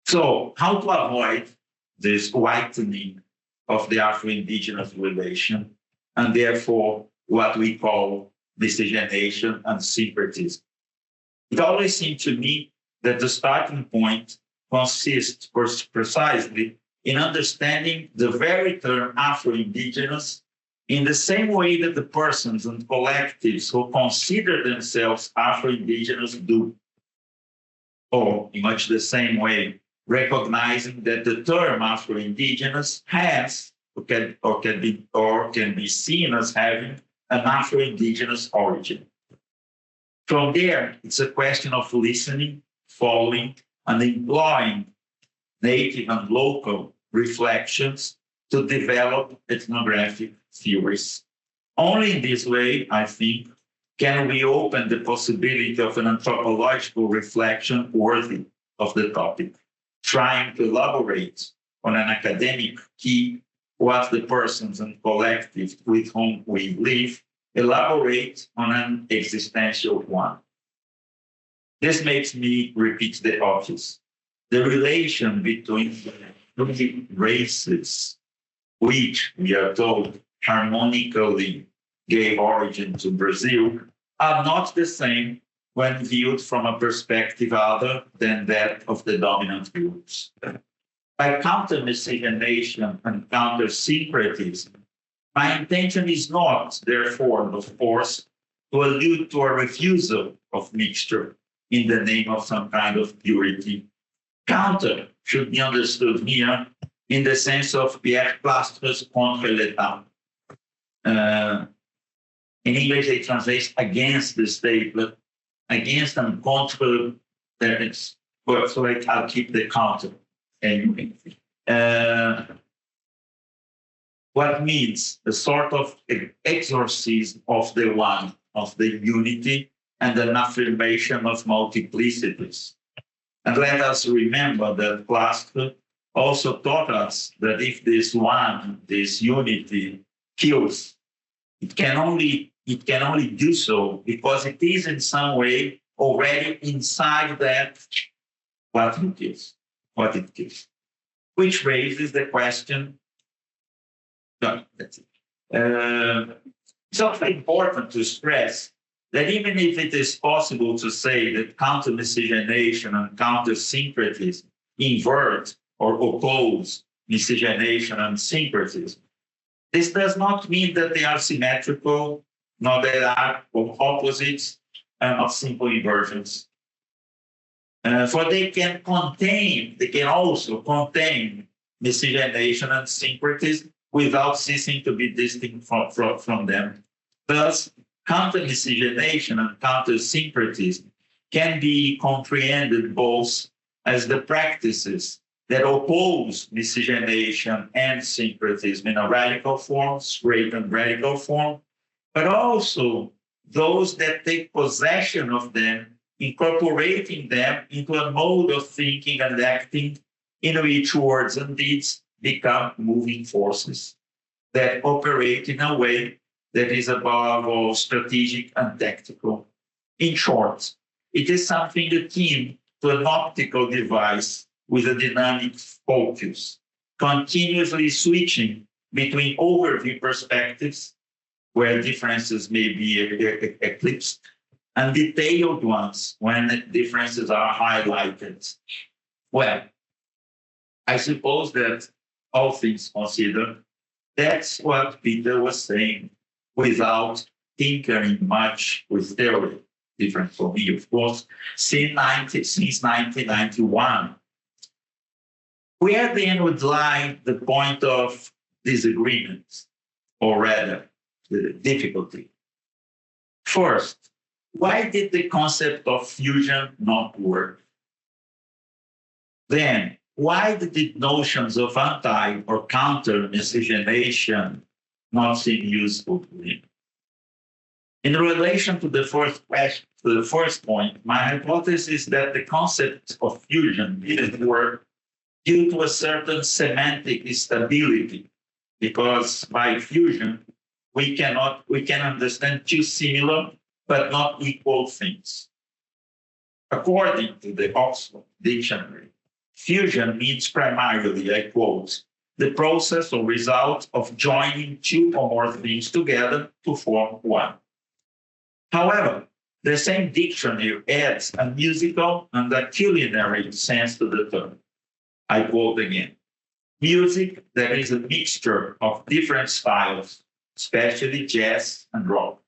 So how to avoid this whitening of the Afro-indigenous relation, and therefore what we call miscegenation and syncretism? It always seemed to me that the starting point consists precisely in understanding the very term Afro-indigenous in the same way that the persons and collectives who consider themselves Afro-indigenous do, or in much the same way recognizing that the term Afro-Indigenous has can be seen as having an Afro-Indigenous origin. From there, it's a question of listening, following, and employing native and local reflections to develop ethnographic theories. Only in this way, I think, can we open the possibility of an anthropological reflection worthy of the topic, trying to elaborate on an academic key what the persons and collectives with whom we live elaborate on an existential one. This makes me repeat the obvious. The relation between the races, which we are told harmonically gave origin to Brazil, are not the same when viewed from a perspective other than that of the dominant groups. By counter-miscegenation and counter-syncretism, my intention is not, therefore, of course, to allude to a refusal of mixture in the name of some kind of purity. Counter should be understood here in the sense of Pierre Plastre's contre l'État. In English, they translate against the state, but against and contra, so I'll keep the counter anyway. What means a sort of exorcism of the one, of the unity, and an affirmation of multiplicities. And let us remember that Plastre also taught us that if this one, this unity, kills, it can only do so because it is in some way already inside that what it is, which raises the question. No, that's it. It's also important to stress that even if it is possible to say that counter-miscegenation and counter-syncretism invert or oppose miscegenation and syncretism, this does not mean that they are symmetrical, nor they are opposites of simple inversions. For they can also contain miscegenation and syncretism without ceasing to be distinct from them. Thus, counter-miscegenation and counter-syncretism can be comprehended both as the practices that oppose miscegenation and syncretism in a radical form, straight and radical form, but also those that take possession of them, incorporating them into a mode of thinking and acting in which words and deeds become moving forces that operate in a way that is above all strategic and tactical. In short, it is something akin to an optical device with a dynamic focus, continuously switching between overview perspectives, where differences may be eclipsed, and detailed ones when differences are highlighted. Well, I suppose that all things considered, that's what Peter was saying without tinkering much with theory, different from me, of course, since 1991. Where then would lie the point of disagreement, or rather, the difficulty? First, why did the concept of fusion not work? Then, why did the notions of anti or counter miscegenation not seem useful to him? In relation to the first question, to the first point, my hypothesis is that the concept of fusion didn't work due to a certain semantic instability, because by fusion we can understand two similar but not equal things. According to the Oxford Dictionary, fusion means primarily, I quote, the process or result of joining two or more things together to form one. However, the same dictionary adds a musical and a culinary sense to the term. I quote again, music that is a mixture of different styles, especially jazz and rock.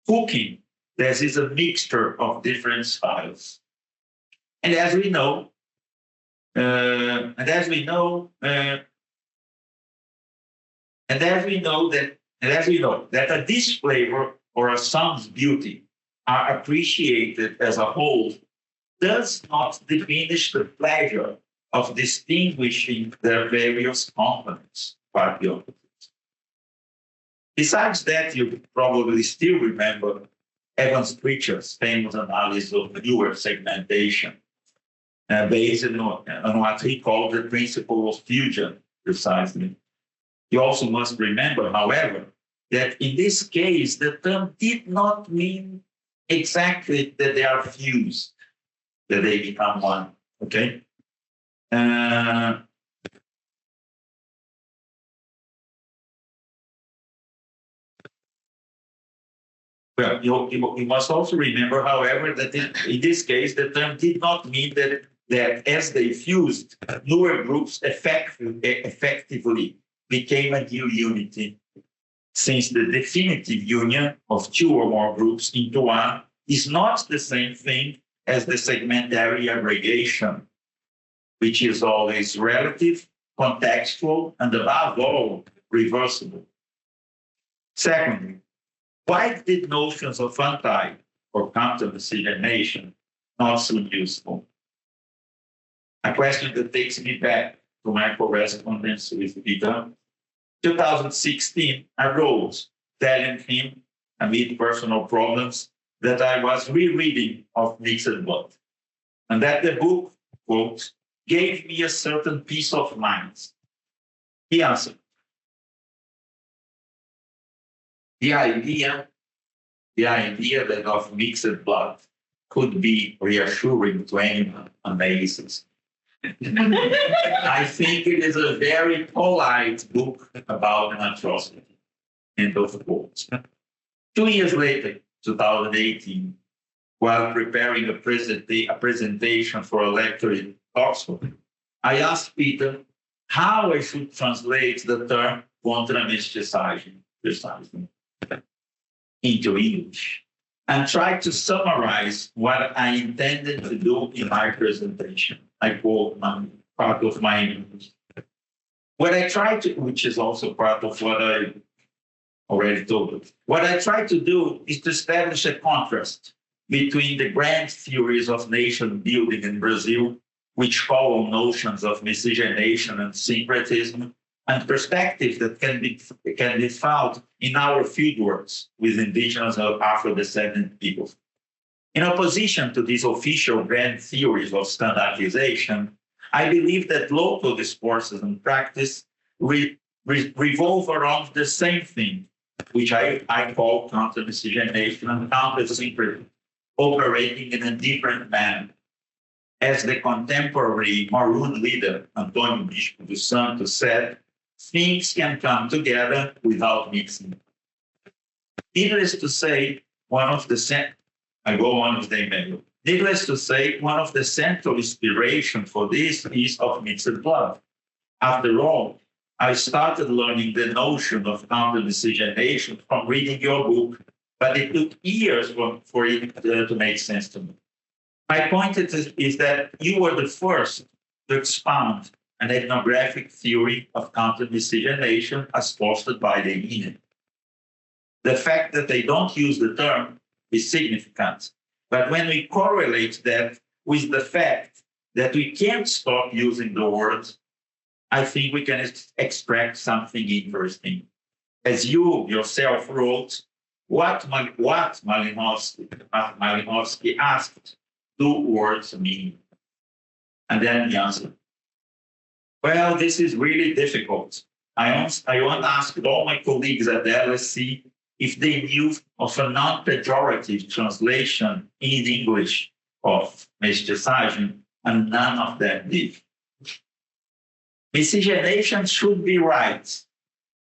Cooking that is a mixture of different styles. And as we know, And as we know, that a dish flavor or a song's beauty are appreciated as a whole does not diminish the pleasure of distinguishing their various components, quite the opposite. Besides that, you probably still remember Evans Pritchard's famous analysis of Ewart segmentation, based on what he called the principle of fusion, precisely. You also must remember, however, that in this case, the term did not mean exactly that they are fused, that they become one, okay? Well, you must also remember, however, that in this case, the term did not mean that as they fused, newer groups effectively became a new unity, since the definitive union of two or more groups into one is not the same thing as the segmentary aggregation, which is always relative, contextual, and above all, reversible. Secondly, why did notions of anti or counter-miscegenation not seem useful? A question that takes me back to my correspondence with Peter. 2016, I wrote telling him, amid personal problems, that I was rereading of Mixed Blood, and that the book, quote, gave me a certain peace of mind. He answered, the idea that of mixed blood could be reassuring to anyone amazes. I think it is a very polite book about an atrocity. End of quote. 2 years later, 2018, while preparing a presentation for a lecture in Oxford, I asked Peter how I should translate the term contra-mestiçagem precisely into English, and tried to summarize what I intended to do in my presentation. I quote part of my English. What I tried to, which is also part of what I already told you. What I tried to do is to establish a contrast between the grand theories of nation building in Brazil, which call on notions of miscegenation and syncretism, and perspectives that can be found in our fieldworks with indigenous or Afro-descendant peoples. In opposition to these official grand theories of standardization, I believe that local discourses and practice revolve around the same thing, which I call counter-miscegenation and counter-syncretism, operating in a different manner. As the contemporary Maroon leader, Antônio dos Santos, said, things can come together without mixing. Needless to say, one of the central inspiration for this is of mixed blood. After all, I started learning the notion of counter-miscegenation from reading your book, but it took years for it to make sense to me. My point is that you were the first to expound an ethnographic theory of counter-miscegenation as fostered by the INE. The fact that they don't use the term is significant, but when we correlate that with the fact that we can't stop using the word, I think we can extract something interesting. As you yourself wrote, what Malinowski asked, do words mean? And then he answered, well, this is really difficult. I once asked all my colleagues at the LSE if they knew of a non-pejorative translation in English of mestiçagem, and none of them did. Miscegenation should be right,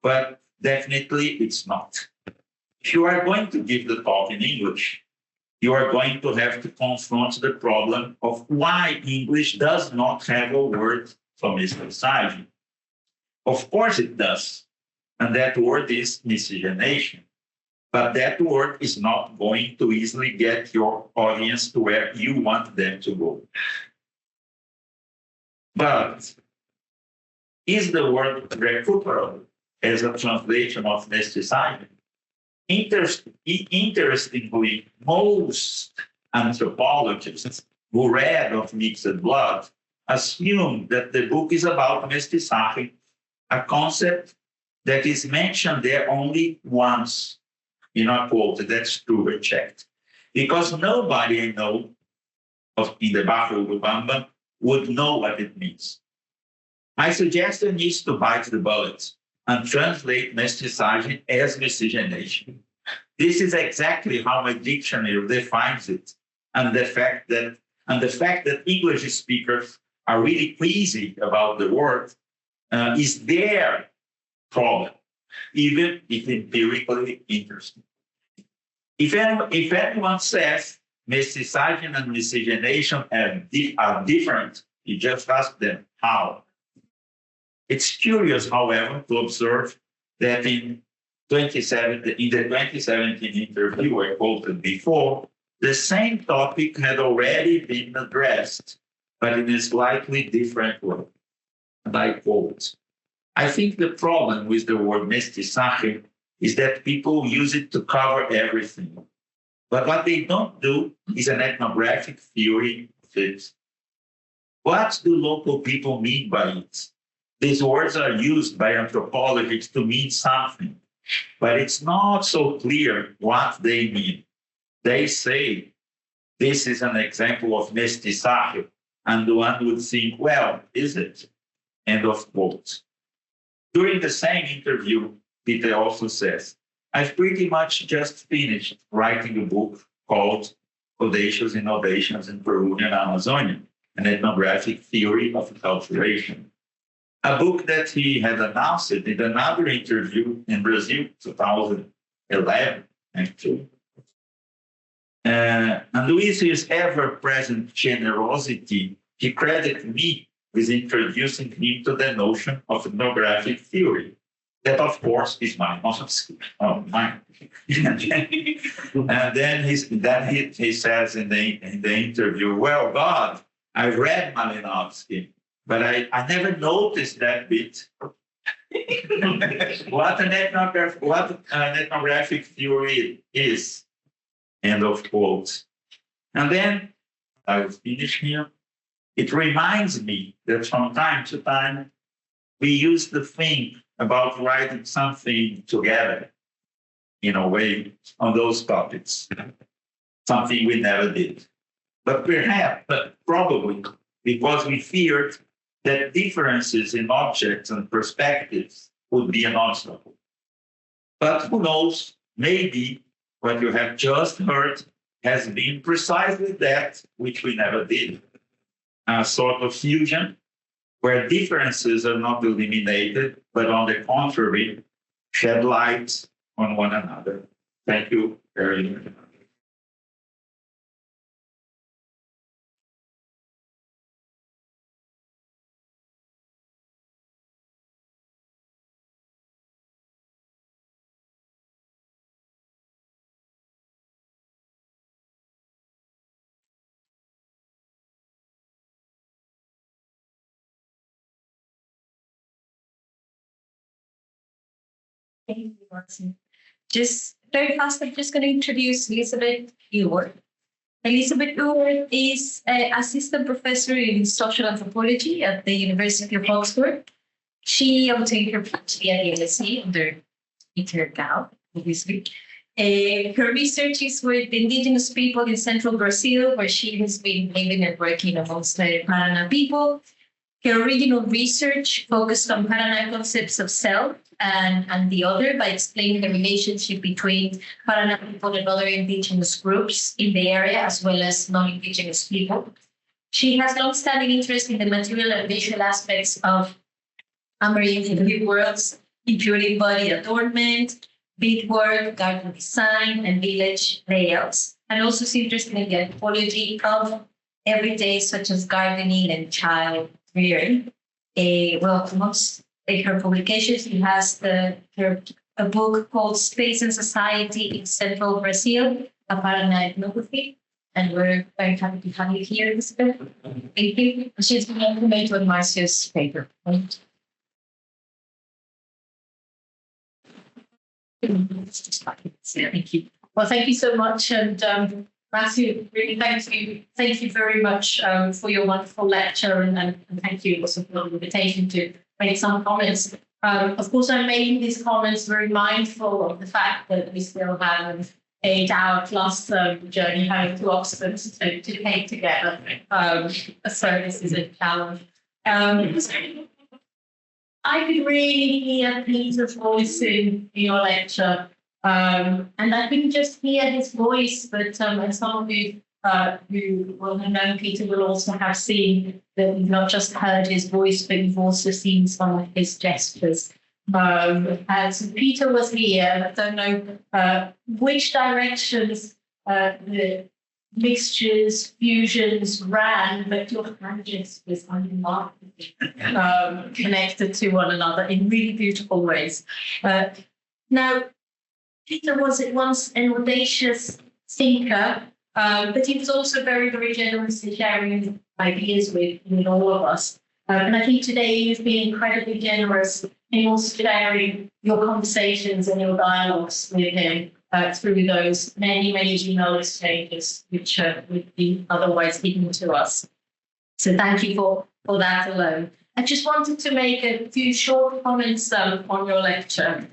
but definitely it's not. If you are going to give the talk in English, you are going to have to confront the problem of why English does not have a word for miscegenation. Of course it does, and that word is miscegenation. But that word is not going to easily get your audience to where you want them to go. But is the word recuperable as a translation of mestiçagem? Interestingly, most anthropologists who read of mixed blood assume that the book is about mestiçagem, a concept that is mentioned there only once in a quote. That's true, checked. Because nobody I know in the Bajo Lubamba would know what it means. My suggestion is to bite the bullet and translate mestiçagem as miscegenation. This is exactly how my dictionary defines it, and the fact that English speakers are really queasy about the word is their problem, even if empirically interesting. If anyone says mestiçagem and miscegenation are different, you just ask them how. It's curious, however, to observe that in the 2017 interview I quoted before, the same topic had already been addressed, but in a slightly different way. And I quote, I think the problem with the word mestiçagem is that people use it to cover everything. But what they don't do is an ethnographic theory of it. What do local people mean by it? These words are used by anthropologists to mean something, but it's not so clear what they mean. They say, this is an example of mestiçagem, and one would think, well, is it? End of quote. During the same interview, Peter also says, I've pretty much just finished writing a book called Audacious Innovations in Peruvian Amazonia, an ethnographic theory of acculturation. A book that he had announced in another interview in Brazil, 2011, actually. And with his ever-present generosity, he credited me with introducing him to the notion of ethnographic theory. That, of course, is mine. Mine. And then he says in the interview, well, God, I read Malinowski, but I never noticed that bit. What an ethnographic theory is. End of quote. And then I will finish here. It reminds me that from time to time, we used to think about writing something together, in a way, on those topics. Something we never did. But probably, because we feared that differences in objects and perspectives would be an obstacle. But who knows, maybe what you have just heard has been precisely that which we never did. A sort of fusion where differences are not eliminated, but on the contrary, shed light on one another. Thank you very much. Thank you, Marcio. Just very fast, I'm just going to introduce Elizabeth Ewart. Elizabeth Ewart is an assistant professor in social anthropology at the University of Oxford. She obtained her PhD at the LSE under Peter Gao, obviously. Her research is with indigenous people in central Brazil, where she has been living and working amongst the Paraná people. Her original research focused on Paraná concepts of self and the other by explaining the relationship between Paraná people and other indigenous groups in the area, as well as non-indigenous people. She has long-standing interest in the material and visual aspects of Amerindian worlds, including body adornment, beadwork, garden design, and village layouts, and also is interested in the anthropology of everyday, such as gardening and child rearing. Amongst her publications, she has a book called Space and Society in Central Brazil, a Paraná ethnography, and we're very happy to have you here, Elizabeth. Thank you. She's going to comment on Marcio's paper. Right? Thank you. Well, thank you so much, and Marcio, really thank you very much for your wonderful lecture, and thank you also for the invitation to make some comments. Of course, I'm making these comments very mindful of the fact that we still have an 8-hour plus journey home to Oxford to take together. So this is a challenge. I could really hear Peter's voice in your lecture. And I couldn't just hear his voice, but as some of you who will have known Peter will also have seen that you've not just heard his voice, but you've also seen some of his gestures. As Peter was here, I don't know which directions the mixtures, fusions ran, but your hand gestures are remarkably connected to one another in really beautiful ways. Now, Peter was at once an audacious thinker, but he was also very, very generous in sharing ideas with all of us. And I think today you've been incredibly generous in also sharing your conversations and your dialogues with him through those many, many email exchanges, which would be otherwise hidden to us. So thank you for that alone. I just wanted to make a few short comments on your lecture.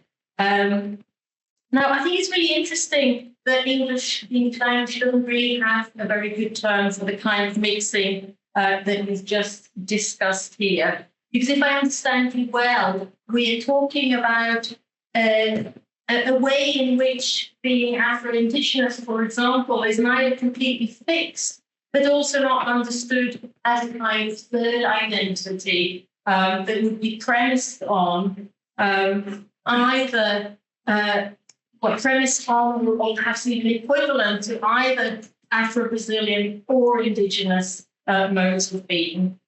Now, I think it's really interesting that English language doesn't really have a very good term for the kind of mixing that we've just discussed here. Because if I understand you well, we're talking about a way in which being Afro-Indigenous, for example, is neither completely fixed, but also not understood as a kind of third identity that would be premised on either premised on or perhaps even equivalent to either Afro-Brazilian or Indigenous modes of being.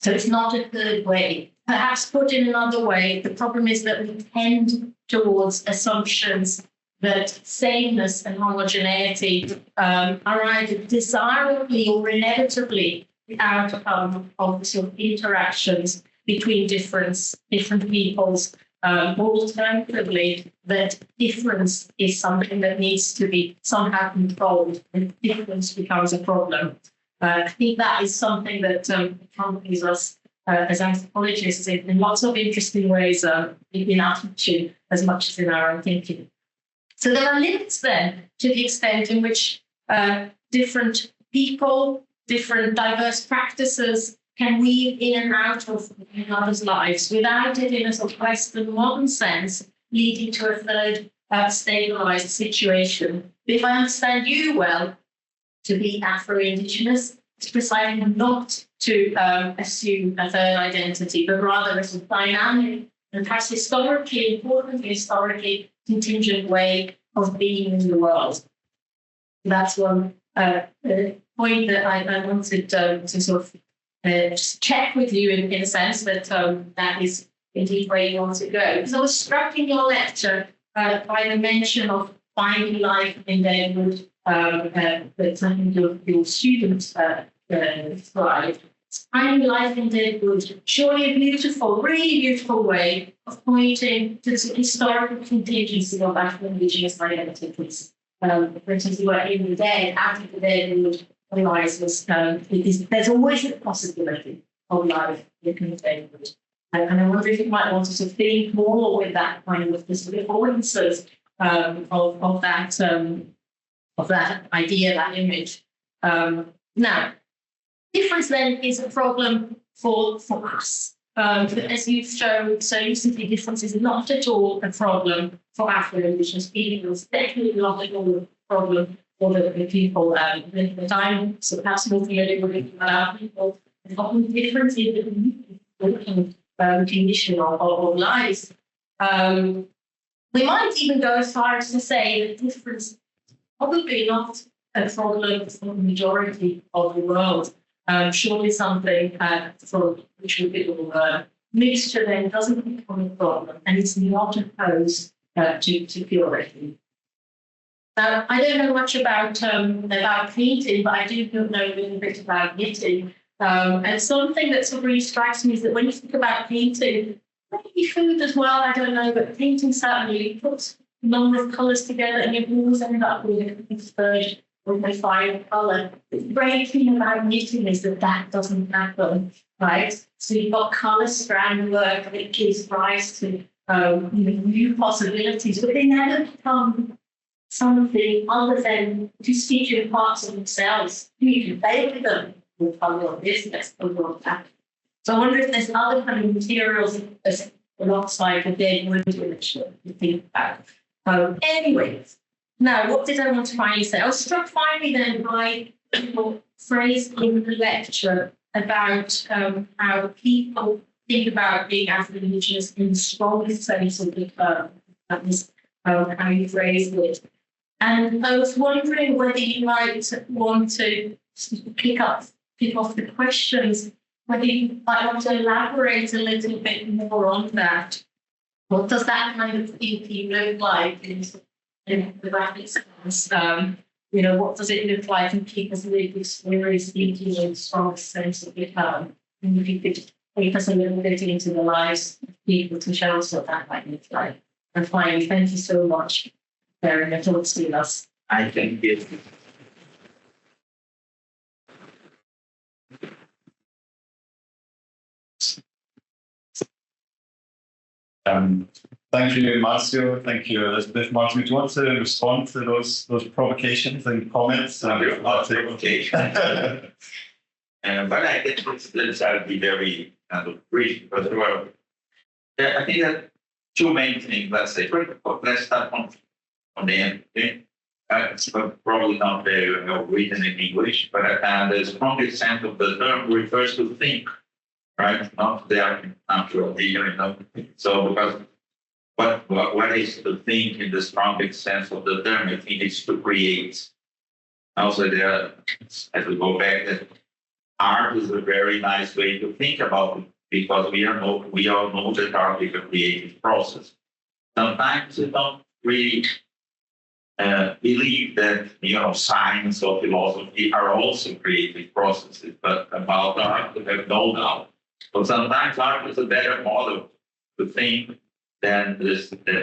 So it's not a third way. Perhaps put in another way, the problem is that we tend towards assumptions that sameness and homogeneity are either desirably or inevitably the outcome of sort of interactions between different peoples. Or alternatively, that difference is something that needs to be somehow controlled, and difference becomes a problem. I think that is something that accompanies us as anthropologists in lots of interesting ways in our teaching as much as in our own thinking. So there are limits then to the extent in which different people, different diverse practices can weave in and out of one another's lives without it, in a sort of Western modern sense, leading to a third stabilized situation. But if I understand you well, to be Afro-Indigenous, it's precisely not to assume a third identity, but rather as a dynamic and perhaps importantly historically, contingent way of being in the world. That's one point that I wanted to sort of just check with you in a sense that that is indeed where you want to go. Because I was struck in your lecture by the mention of finding life in Deadwood that some of your students described. Finding life in Deadwood, surely a beautiful, really beautiful way of pointing to the historical contingency of Afro-Indigenous identities. For instance, you were in the dead, after the Deadwood arises, there's always the possibility of life in the Deadwood. And I wonder if you might want to sort of think more with that kind of the sort of affordances of that idea, that image. Now, difference then is a problem for us. As you've shown so lucidly, difference is not at all a problem for Afro-Indigenous people. It's definitely not at all a problem for the people that I'm so perhaps more familiar with our people. There's often difference in the condition of lives. We might even go as far as to say that difference is probably not a problem for the majority of the world. Surely something for which we will mixture then doesn't become a problem, and it's not opposed to purity. I don't know much about painting, but I do know a little bit about knitting. And something that sort of really strikes me is that when you think about painting, maybe food as well, I don't know, but painting certainly puts a number of colours together and you always end up with a third or a final colour. The great thing about knitting is that that doesn't happen, right? So you've got colour strand work that gives rise to new possibilities, but they never become something other than constituent parts of themselves. You can bake them with colour or business or that. So I wonder if there's other kind of materials alongside the dead wood which you think about. Anyways, now what did I want to finally say? I was struck finally then by your phrase in the lecture about how people think about being Afro-Indigenous in the strongest sense of the term. That was how you phrased it. And I was wondering whether you might want to pick off the questions, whether you might want to elaborate a little bit more on that. What does that kind of thinking look like in the graphic sense? What does it look like in people's lived experience thinking in the strongest sense of the term? And if you could take us a little bit into the lives of people to show us what that might look like. And finally, thank you so much for sharing your thoughts with us. I think it. Thank you, Marcio. Thank you, Elizabeth. Martin, do you want to respond to those provocations and comments? Okay. But I think let's be very kind of brief because I think that two main things. Let's say, first of all, let's start on the end. Okay? It's probably not very well written in English, but the strongest sense of the term refers to think, right? Not the actual theory. So because what is to think in the strongest sense of the term? I think it's to create. Also, there, as we go back, that art is a very nice way to think about it because we all know that art is a creative process. Sometimes we don't really believe that science or philosophy are also creative processes, but about art we have no doubt. So sometimes art is a better model to think than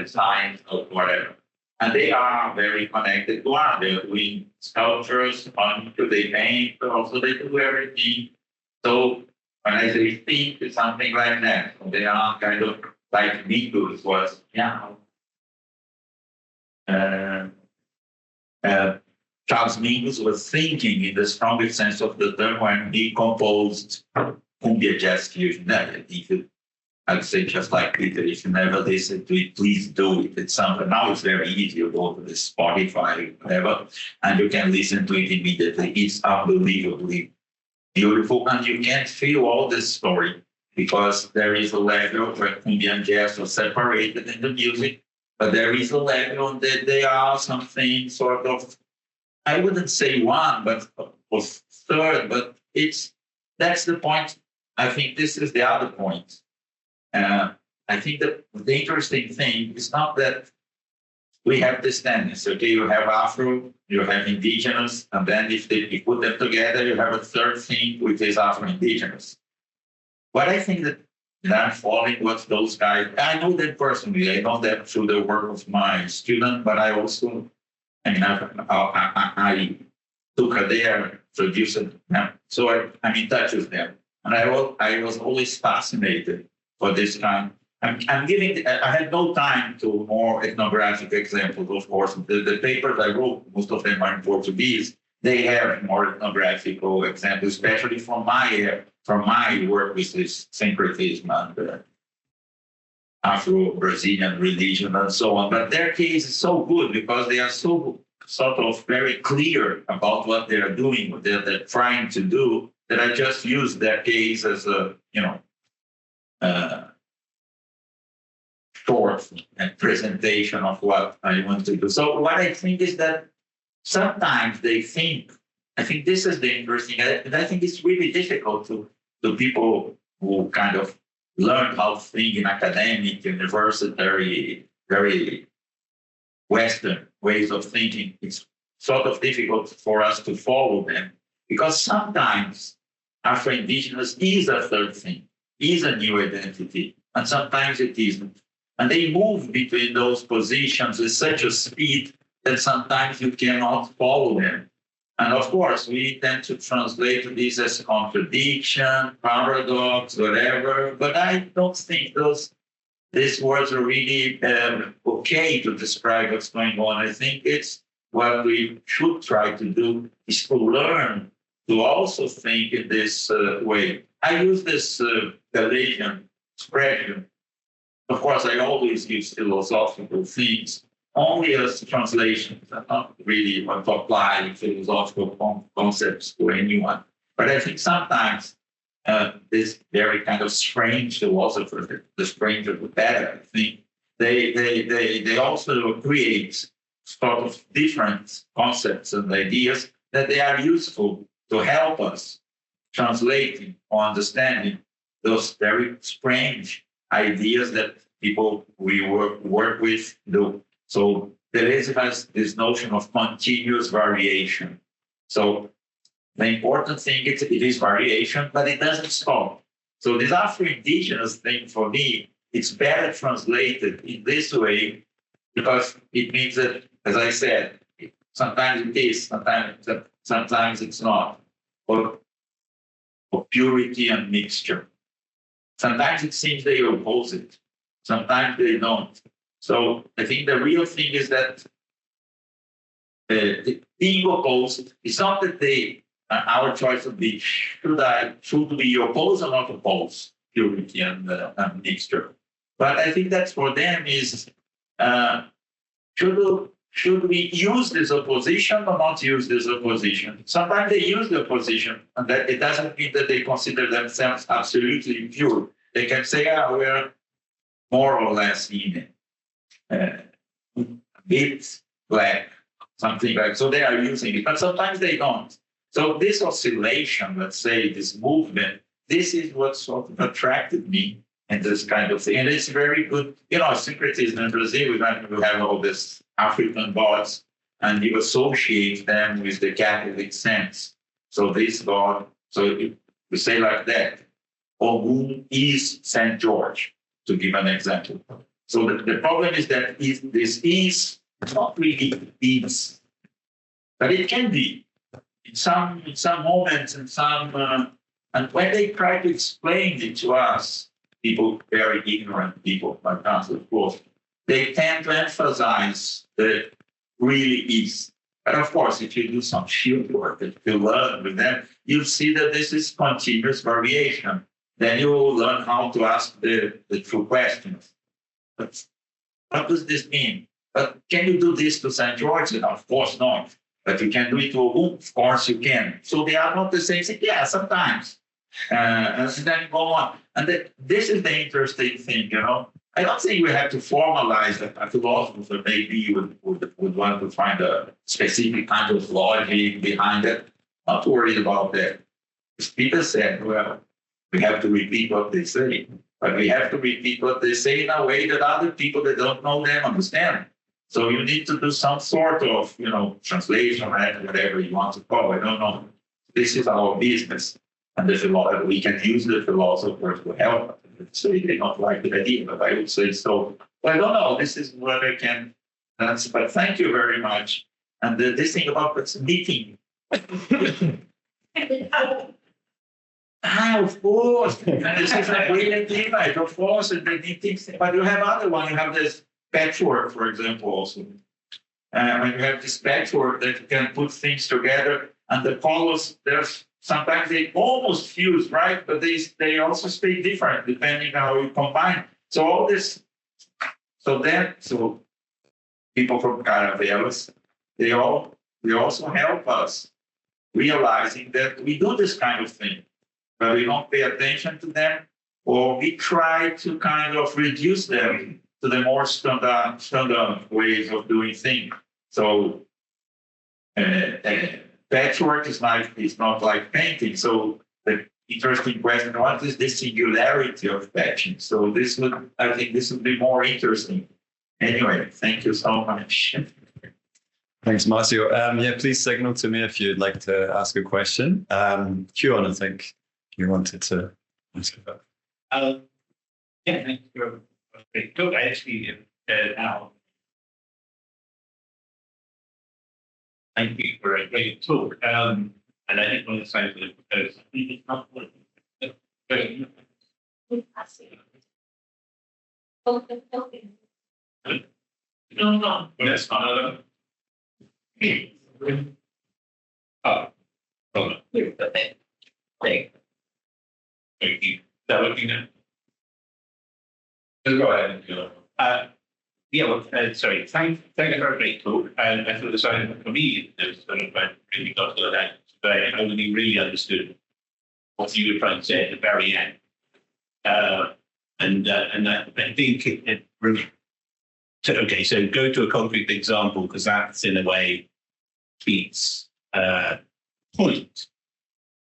science or whatever. And they are very connected to art. They're doing sculptures, they paint, but also they do everything. So when I say think, it's something like that. So they are kind of like Mingus was, Charles Mingus was thinking in the strongest sense of the term when he composed cumbia jazz fusion. I'd say just like Peter, if you never listen to it, please do it. It's something now it's very easy. You go to the Spotify, whatever, and you can listen to it immediately. It's unbelievably beautiful, and you can feel all the story because there is a level where cumbia and jazz are separated in the music, but there is a level that they are something sort of, I wouldn't say one, but or third, but that's the point. I think this is the other point. I think that the interesting thing is not that we have this tendency. Okay, you have Afro, you have Indigenous, and then if you put them together, you have a third thing, which is Afro-Indigenous. But I think that I'm following what those guys, I know them personally. I know them through the work of my student, but I also, I took her there, produced them. So I'm in touch with them. And I was always fascinated for this kind. I had no time to more ethnographic examples, of course. The papers I wrote, most of them are in Portuguese. They have more ethnographical examples, especially from my work with this syncretism and Afro-Brazilian religion and so on. But their case is so good because they are so sort of very clear about what they are doing, what they're trying to do, that I just use their case as a, short presentation of what I want to do. So what I think is that sometimes they think, I think this is the interesting, and I think it's really difficult to people who kind of learn how to think in academic, university, very Western ways of thinking, it's sort of difficult for us to follow them because sometimes Afro-Indigenous is a third thing, is a new identity, and sometimes it isn't. And they move between those positions with such a speed that sometimes you cannot follow them. And of course, we tend to translate this as contradiction, paradox, whatever, but I don't think these words are really okay to describe what's going on. I think it's what we should try to do is to learn to also think in this way. I use this Galatian expression. Of course, I always use philosophical things only as translations, not really want to apply philosophical concepts to anyone. But I think sometimes this very kind of strange philosophers, the stranger the better, I think they also create sort of different concepts and ideas that they are useful to help us translating or understanding those very strange ideas that people we work with do. So Deleuze has this notion of continuous variation. So the important thing is it is variation, but it doesn't stop. So this Afro-Indigenous thing for me, it's better translated in this way because it means that, as I said, sometimes it is, sometimes it's not. Or purity and mixture. Sometimes it seems they oppose it. Sometimes they don't. So I think the real thing is that being opposed, it's not that our choice would be, should we oppose or not oppose purity and mixture? But I think that for them is, should we use this opposition or not use this opposition? Sometimes they use the opposition, and that it doesn't mean that they consider themselves absolutely pure. They can say, we're more or less even. A bit black, something like so they are using it, but sometimes they don't. So this oscillation, let's say this movement, this is what sort of attracted me and this kind of thing. And it's very good, syncretism in Brazil, we have all this African gods, and you associate them with the Catholic saints. So this god, so we say like that, Ogum is Saint George, to give an example. So the problem is that this is not really is, but it can be in some moments, and and when they try to explain it to us, people, very ignorant people like us, of course, they tend to emphasize that really is. But of course, if you do some field work, if you learn with them, you'll see that this is continuous variation. Then you will learn how to ask the true questions. But what does this mean? But can you do this to St. George? Of course not. But you can do it to Ogum? Of course you can. So they are not the same thing. Yeah, sometimes. And then go on. And this is the interesting thing, I don't think we have to formalize that. A philosopher maybe would want to find a specific kind of logic behind it. Not worried about that. As Peter said, well, we have to repeat what they say. But we have to repeat what they say in a way that other people that don't know them understand. So you need to do some sort of, translation, whatever you want to call it. I don't know. This is our business. And we can use the philosophers to help us. So they don't like the idea, but I would say so. But I don't know. This is what I can answer. But thank you very much. And this thing about this meeting. Of course. And this is a brilliant image, of course. And the meetings, but you have other one. You have this patchwork, for example, also. When you have this patchwork that you can put things together, and the colors, sometimes they almost fuse, right? But they also stay different depending how you combine. So all this, so people from Caravelas, they also help us realizing that we do this kind of thing, but we don't pay attention to them, or we try to kind of reduce them to the more standard ways of doing things. So patchwork is not like painting. So the interesting question, what is the singularity of patching? So I think this would be more interesting. Anyway, thank you so much. Thanks, Marcio. Yeah, please signal to me if you'd like to ask a question. Huon, I think you wanted to ask about. Yeah, thank you. Good. I actually now. Thank you for a great talk. And I think one of the signs that I think it's not no. That's not. Oh, hold on. Thank you. That looking at. Go ahead. Yeah, well, sorry. Thank you for a great talk. And I thought the sign for me is sort of really got to that. But I only really understood what you were trying to say at the very end. And I think it really. So, okay, so go to a concrete example because that's in a way Pete's point.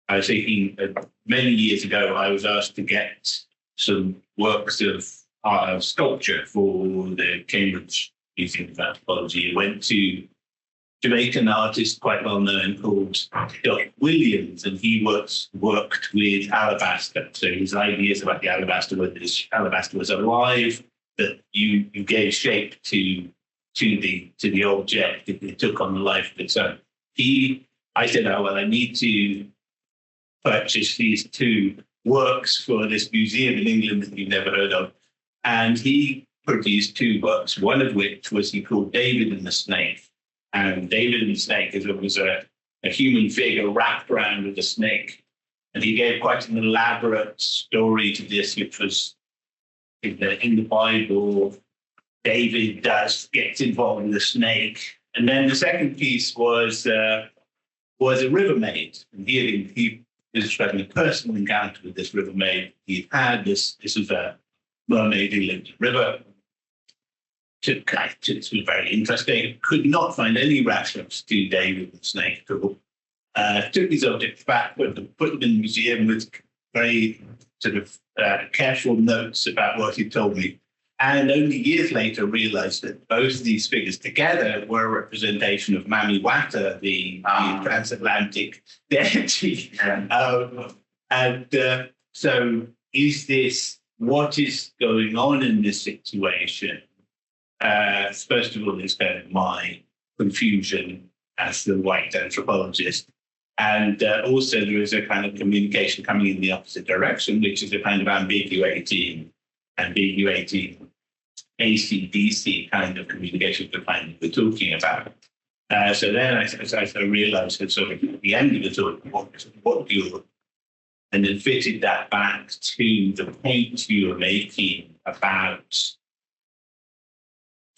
I was thinking many years ago, I was asked to get some works of sculpture for the Cambridge Museum of Anthropology. I went to Jamaican artist, quite well known, called Doc Williams, and he worked with alabaster. So his ideas about the alabaster was alive, that you gave shape to the object. It took on the life of its own. I said, oh well, I need to purchase these two works for this museum in England that you've never heard of. And he produced two works, one of which was he called David and the Snake. And David and the Snake was a human figure wrapped around with a snake. And he gave quite an elaborate story to this, which was in the Bible, David gets involved with the snake. And then the second piece was a river maid. And he was having a personal encounter with this river maid. He had this was a mermaid who lived in the river. It was very interesting. Could not find any reference to David and the Snake at all. Took these objects back, put them in the museum with very sort of careful notes about what he told me. And only years later realized that both these figures together were a representation of Mami Wata, the transatlantic deity. So is this, what is going on in this situation? First of all, there's kind of my confusion as the white anthropologist. And also there is a kind of communication coming in the opposite direction, which is a kind of ambiguating AC/DC kind of communication, the kind we're talking about. So then I realized that sort of at the end of the talk, what you're, and then fitted that back to the point you were making about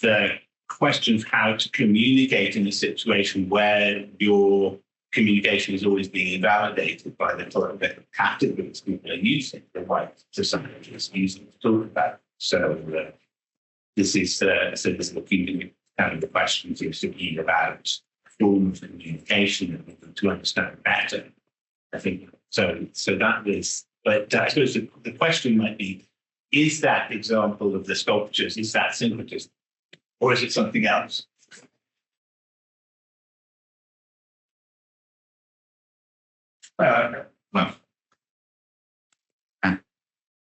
the question of how to communicate in a situation where your communication is always being invalidated by the categories people are using, the white society is using to talk about. So this is looking at kind of the questions you're thinking about forms of communication and to understand better. I think so. So that was, but I suppose the question might be: is that example of the sculptures, is that syncretism, or is it something else?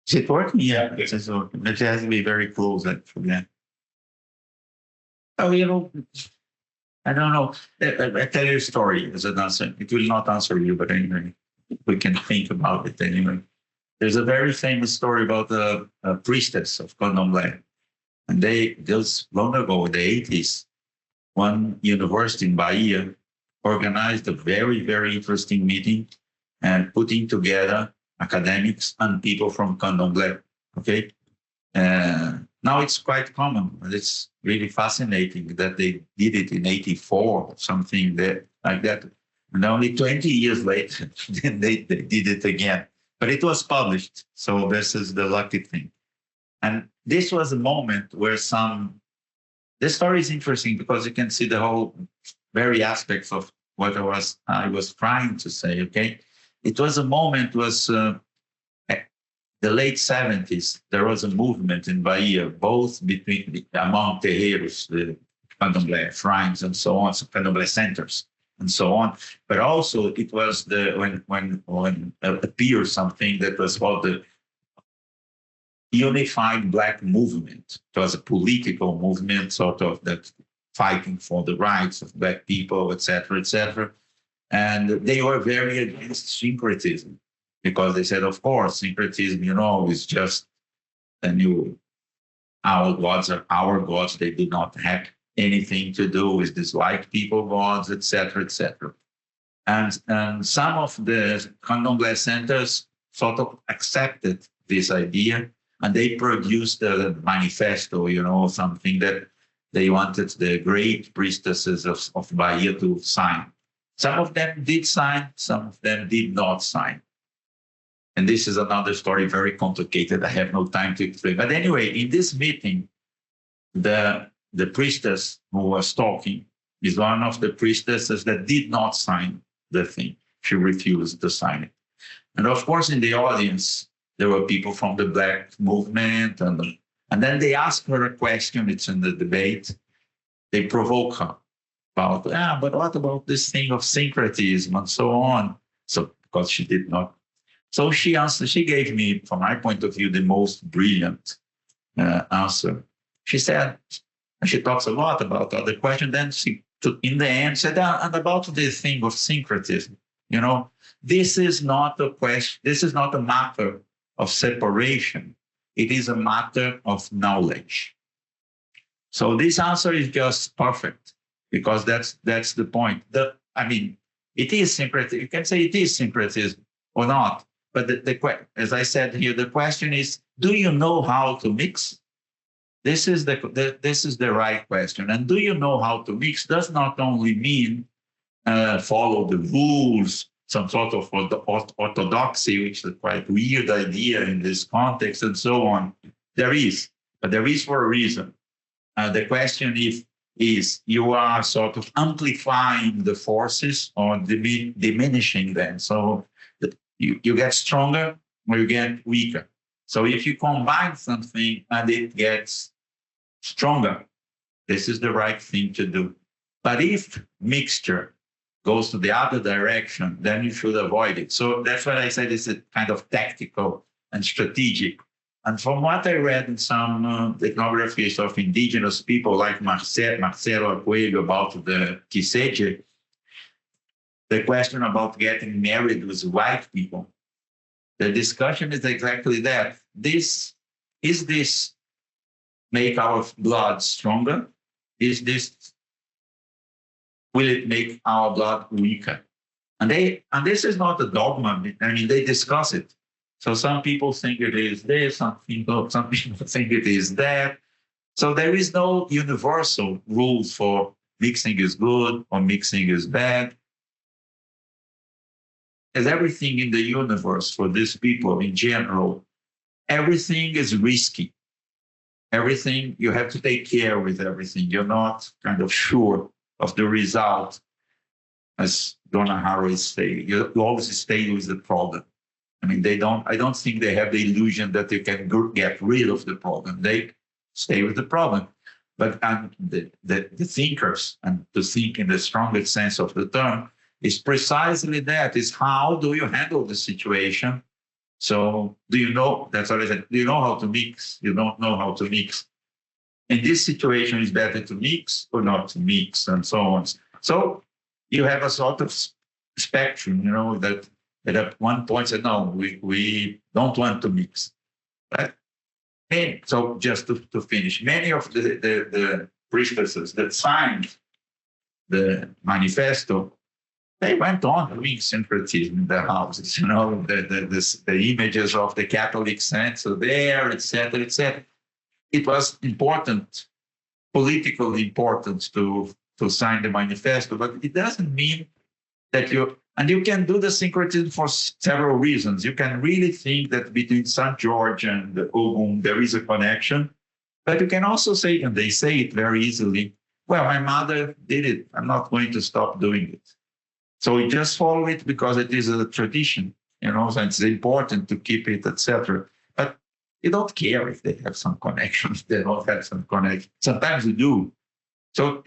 Is it working? Yeah, it is working. It has to be very close actually. Yeah. Oh, I don't know. I tell you a story as an answer. It will not answer you, but anyway, we can think about it anyway. There's a very famous story about a priestess of Candomblé. And those long ago, in the 80s, one university in Bahia organized a very, very interesting meeting and putting together academics and people from Candomblé. Okay. Now it's quite common, but it's really fascinating that they did it in 84 or something like that. And only 20 years later, then they did it again. But it was published. So this is the lucky thing. And this was a moment where the story is interesting because you can see the whole very aspects of what I was trying to say, okay? It was a moment, the late 70s, there was a movement in Bahia, both among terreiros, the candomblé shrines and so on, so candomblé centers and so on. But also it was when appeared something that was called the Unified Black Movement. It was a political movement, sort of, that fighting for the rights of Black people, etc., etc. And they were very against syncretism because they said, of course, syncretism, is just our gods are our gods. They do not have anything to do with these white people gods, etc., etc. And some of the candomblé centers sort of accepted this idea, and they produced a manifesto, something that they wanted the great priestesses of Bahia to sign. Some of them did sign, some of them did not sign. And this is another story, very complicated. I have no time to explain. But anyway, in this meeting, the priestess who was talking is one of the priestesses that did not sign the thing. She refused to sign it. And of course, in the audience, there were people from the Black movement. And then they asked her a question. It's in the debate. They provoke her about, but what about this thing of syncretism and so on? So, because she did not. So she answered, she gave me, from my point of view, the most brilliant answer. She said, she talks a lot about other questions. Then she, in the end, said, and about this thing of syncretism, this is not a question, this is not a matter of separation. It is a matter of knowledge. So this answer is just perfect because that's the point. It is syncretism. You can say it is syncretism or not. But as I said here, the question is, do you know how to mix? This is the right question. And do you know how to mix does not only mean follow the rules, some sort of orthodoxy, which is a quite weird idea in this context and so on. There is for a reason. The question is you are sort of amplifying the forces or diminishing them. So you get stronger or you get weaker. So if you combine something and it gets stronger, this is the right thing to do. But if mixture goes to the other direction, then you should avoid it. So that's what I said, it's a kind of tactical and strategic. And from what I read in some ethnographies of indigenous people like Marcelo Coelho about the Kiseche, the question about getting married with white people, the discussion is exactly that. Is this make our blood stronger? Will it make our blood weaker? And this is not a dogma. They discuss it. So some people think it is this, some people think it is that. So there is no universal rules for mixing is good or mixing is bad. As everything in the universe for these people in general, everything is risky. Everything, you have to take care with everything. You're not kind of sure of the result, as Donna Haraway say. You always stay with the problem. I don't think they have the illusion that they can get rid of the problem. They stay with the problem. But the thinkers, and to think in the strongest sense of the term, is precisely that, is how do you handle the situation? So that's what I said, do you know how to mix? You don't know how to mix. In this situation, it's better to mix or not to mix, and so on. So you have a sort of spectrum, that at one point said, no, we don't want to mix. Right? So just to finish, many of the priestesses that signed the manifesto, they went on doing syncretism in their houses, the images of the Catholic saints are there, etc., etc. It was important, politically important to sign the manifesto, but it doesn't mean that you can do the syncretism for several reasons. You can really think that between St. George and Ogum, there is a connection, but you can also say, and they say it very easily, well, my mother did it, I'm not going to stop doing it. So we just follow it because it is a tradition, so it's important to keep it, etc. But you don't care if they have some connection, if they don't have some connection. Sometimes you do, So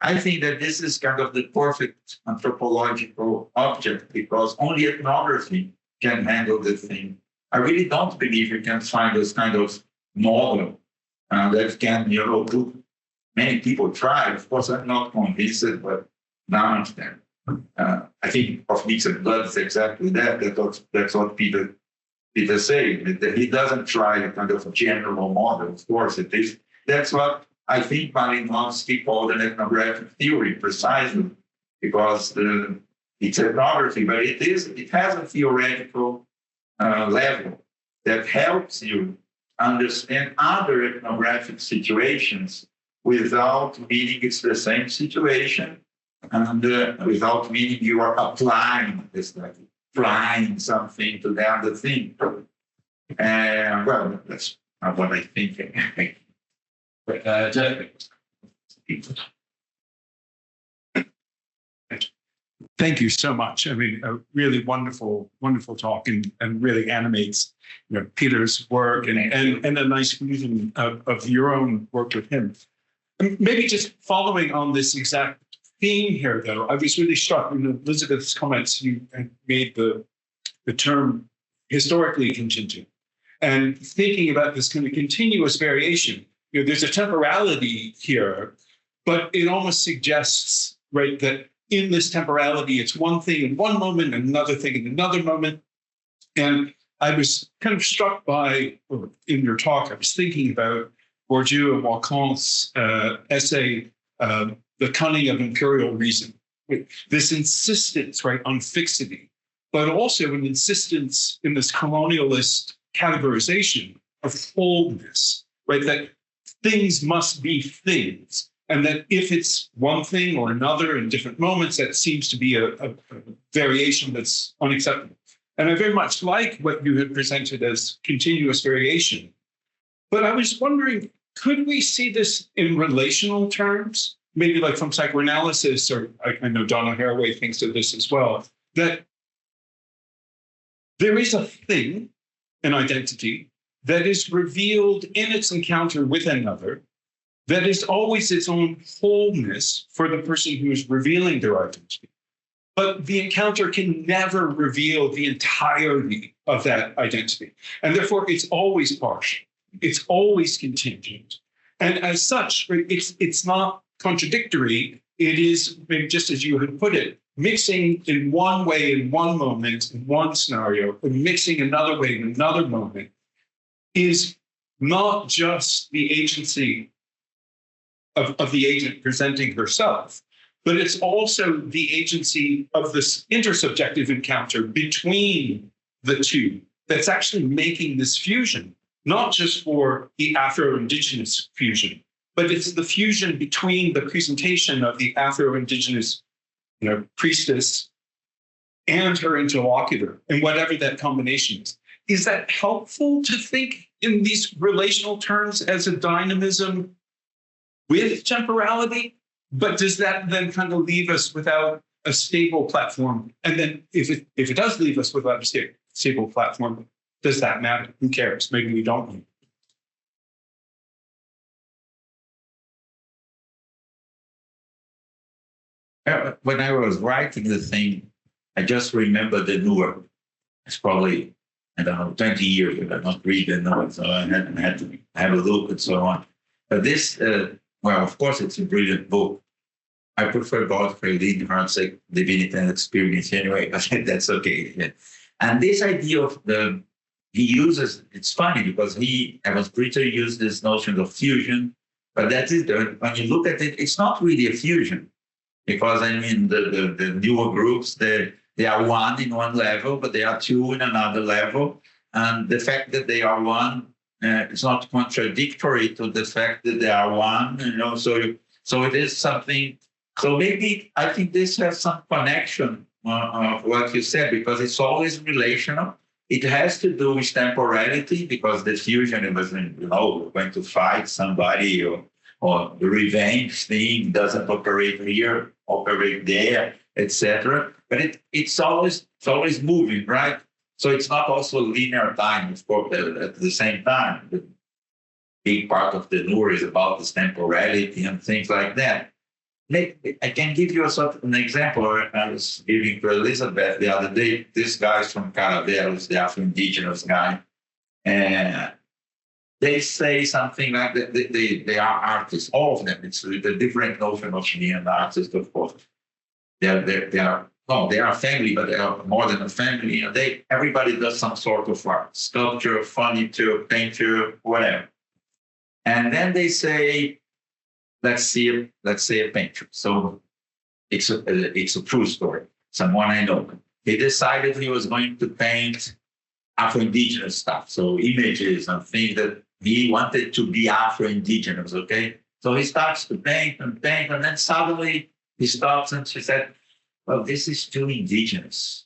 I think that this is kind of the perfect anthropological object because only ethnography can handle the thing. I really don't believe you can find this kind of model that can, put many people try. Of course, I'm not convinced, but none of them. I think of mixed blood is exactly that. That's what Peter said. That he doesn't try a kind of general model. Of course, it is. That's what I think Malinowski called an ethnographic theory, precisely because it's ethnography, but it has a theoretical level that helps you understand other ethnographic situations without meaning it's the same situation and without meaning you are applying this, like applying something to the other thing. Well, that's not what I think. Thank you so much. I mean, a really wonderful talk and really animates Peter's work and a nice fusion of your own work with him. Maybe just following on this exact theme here, though, I was really struck in Elizabeth's comments. You made the term historically contingent and thinking about this kind of continuous variation. There's a temporality here, but it almost suggests, right, that in this temporality, it's one thing in one moment and another thing in another moment. And I was kind of struck by, in your talk, I was thinking about Bourdieu and Lacan's essay, The Cunning of Imperial Reason. This insistence, right, on fixity, but also an insistence in this colonialist categorization of wholeness, right, that things must be things. And that if it's one thing or another in different moments, that seems to be a variation that's unacceptable. And I very much like what you had presented as continuous variation. But I was wondering, could we see this in relational terms? Maybe like from psychoanalysis, or I know Donna Haraway thinks of this as well, that there is a thing, an identity, that is revealed in its encounter with another, that is always its own wholeness for the person who is revealing their identity. But the encounter can never reveal the entirety of that identity. And therefore, it's always partial. It's always contingent. And as such, it's not contradictory. It is, maybe just as you had put it, mixing in one way in one moment, in one scenario, and mixing another way in another moment is not just the agency of the agent presenting herself, but it's also the agency of this intersubjective encounter between the two that's actually making this fusion, not just for the Afro-Indigenous fusion, but it's the fusion between the presentation of the Afro-Indigenous priestess and her interlocutor, and whatever that combination is. Is that helpful to think in these relational terms as a dynamism with temporality? But does that then kind of leave us without a stable platform? And then if it does leave us without a stable platform, does that matter? Who cares? Maybe we don't. When I was writing the thing, I just remember the Newark. It's probably, 20 years ago. I not read the notes, so I had to have a look and so on. But this, well, of course, it's a brilliant book. I prefer Godfrey Linhart's Divinity and Experience anyway, but that's okay. Yeah. And this idea of he uses, it's funny because Evans Pritchard used this notion of fusion, but that is, when you look at it, it's not really a fusion. Because the newer groups, they are one in one level, but they are two in another level. And the fact that they are one is not contradictory to the fact that they are one, so it is something. So maybe I think this has some connection of what you said, because it's always relational. It has to do with temporality, because the fusion was, going to fight somebody, or the revenge thing doesn't operate here, operate there, etc. But it's always moving, right? So it's not also linear time, of course, at the same time. big part of the Nur is about this temporality and things like that. I can give you a sort of an example. I was giving to Elizabeth the other day. This guy's from Caravelos, the Afro-Indigenous guy, and they say something like that. They are artists, all of them. It's a different notion of being an artist, of course. They are family, but they are more than a family. And everybody does some sort of art, sculpture, furniture, painter, whatever. And then they say, let's say a painter. So it's a true story. Someone I know. He decided he was going to paint Afro-Indigenous stuff. So images and things that he wanted to be Afro-Indigenous, okay? So he starts to paint, and then suddenly he stops and she said, well, this is too indigenous.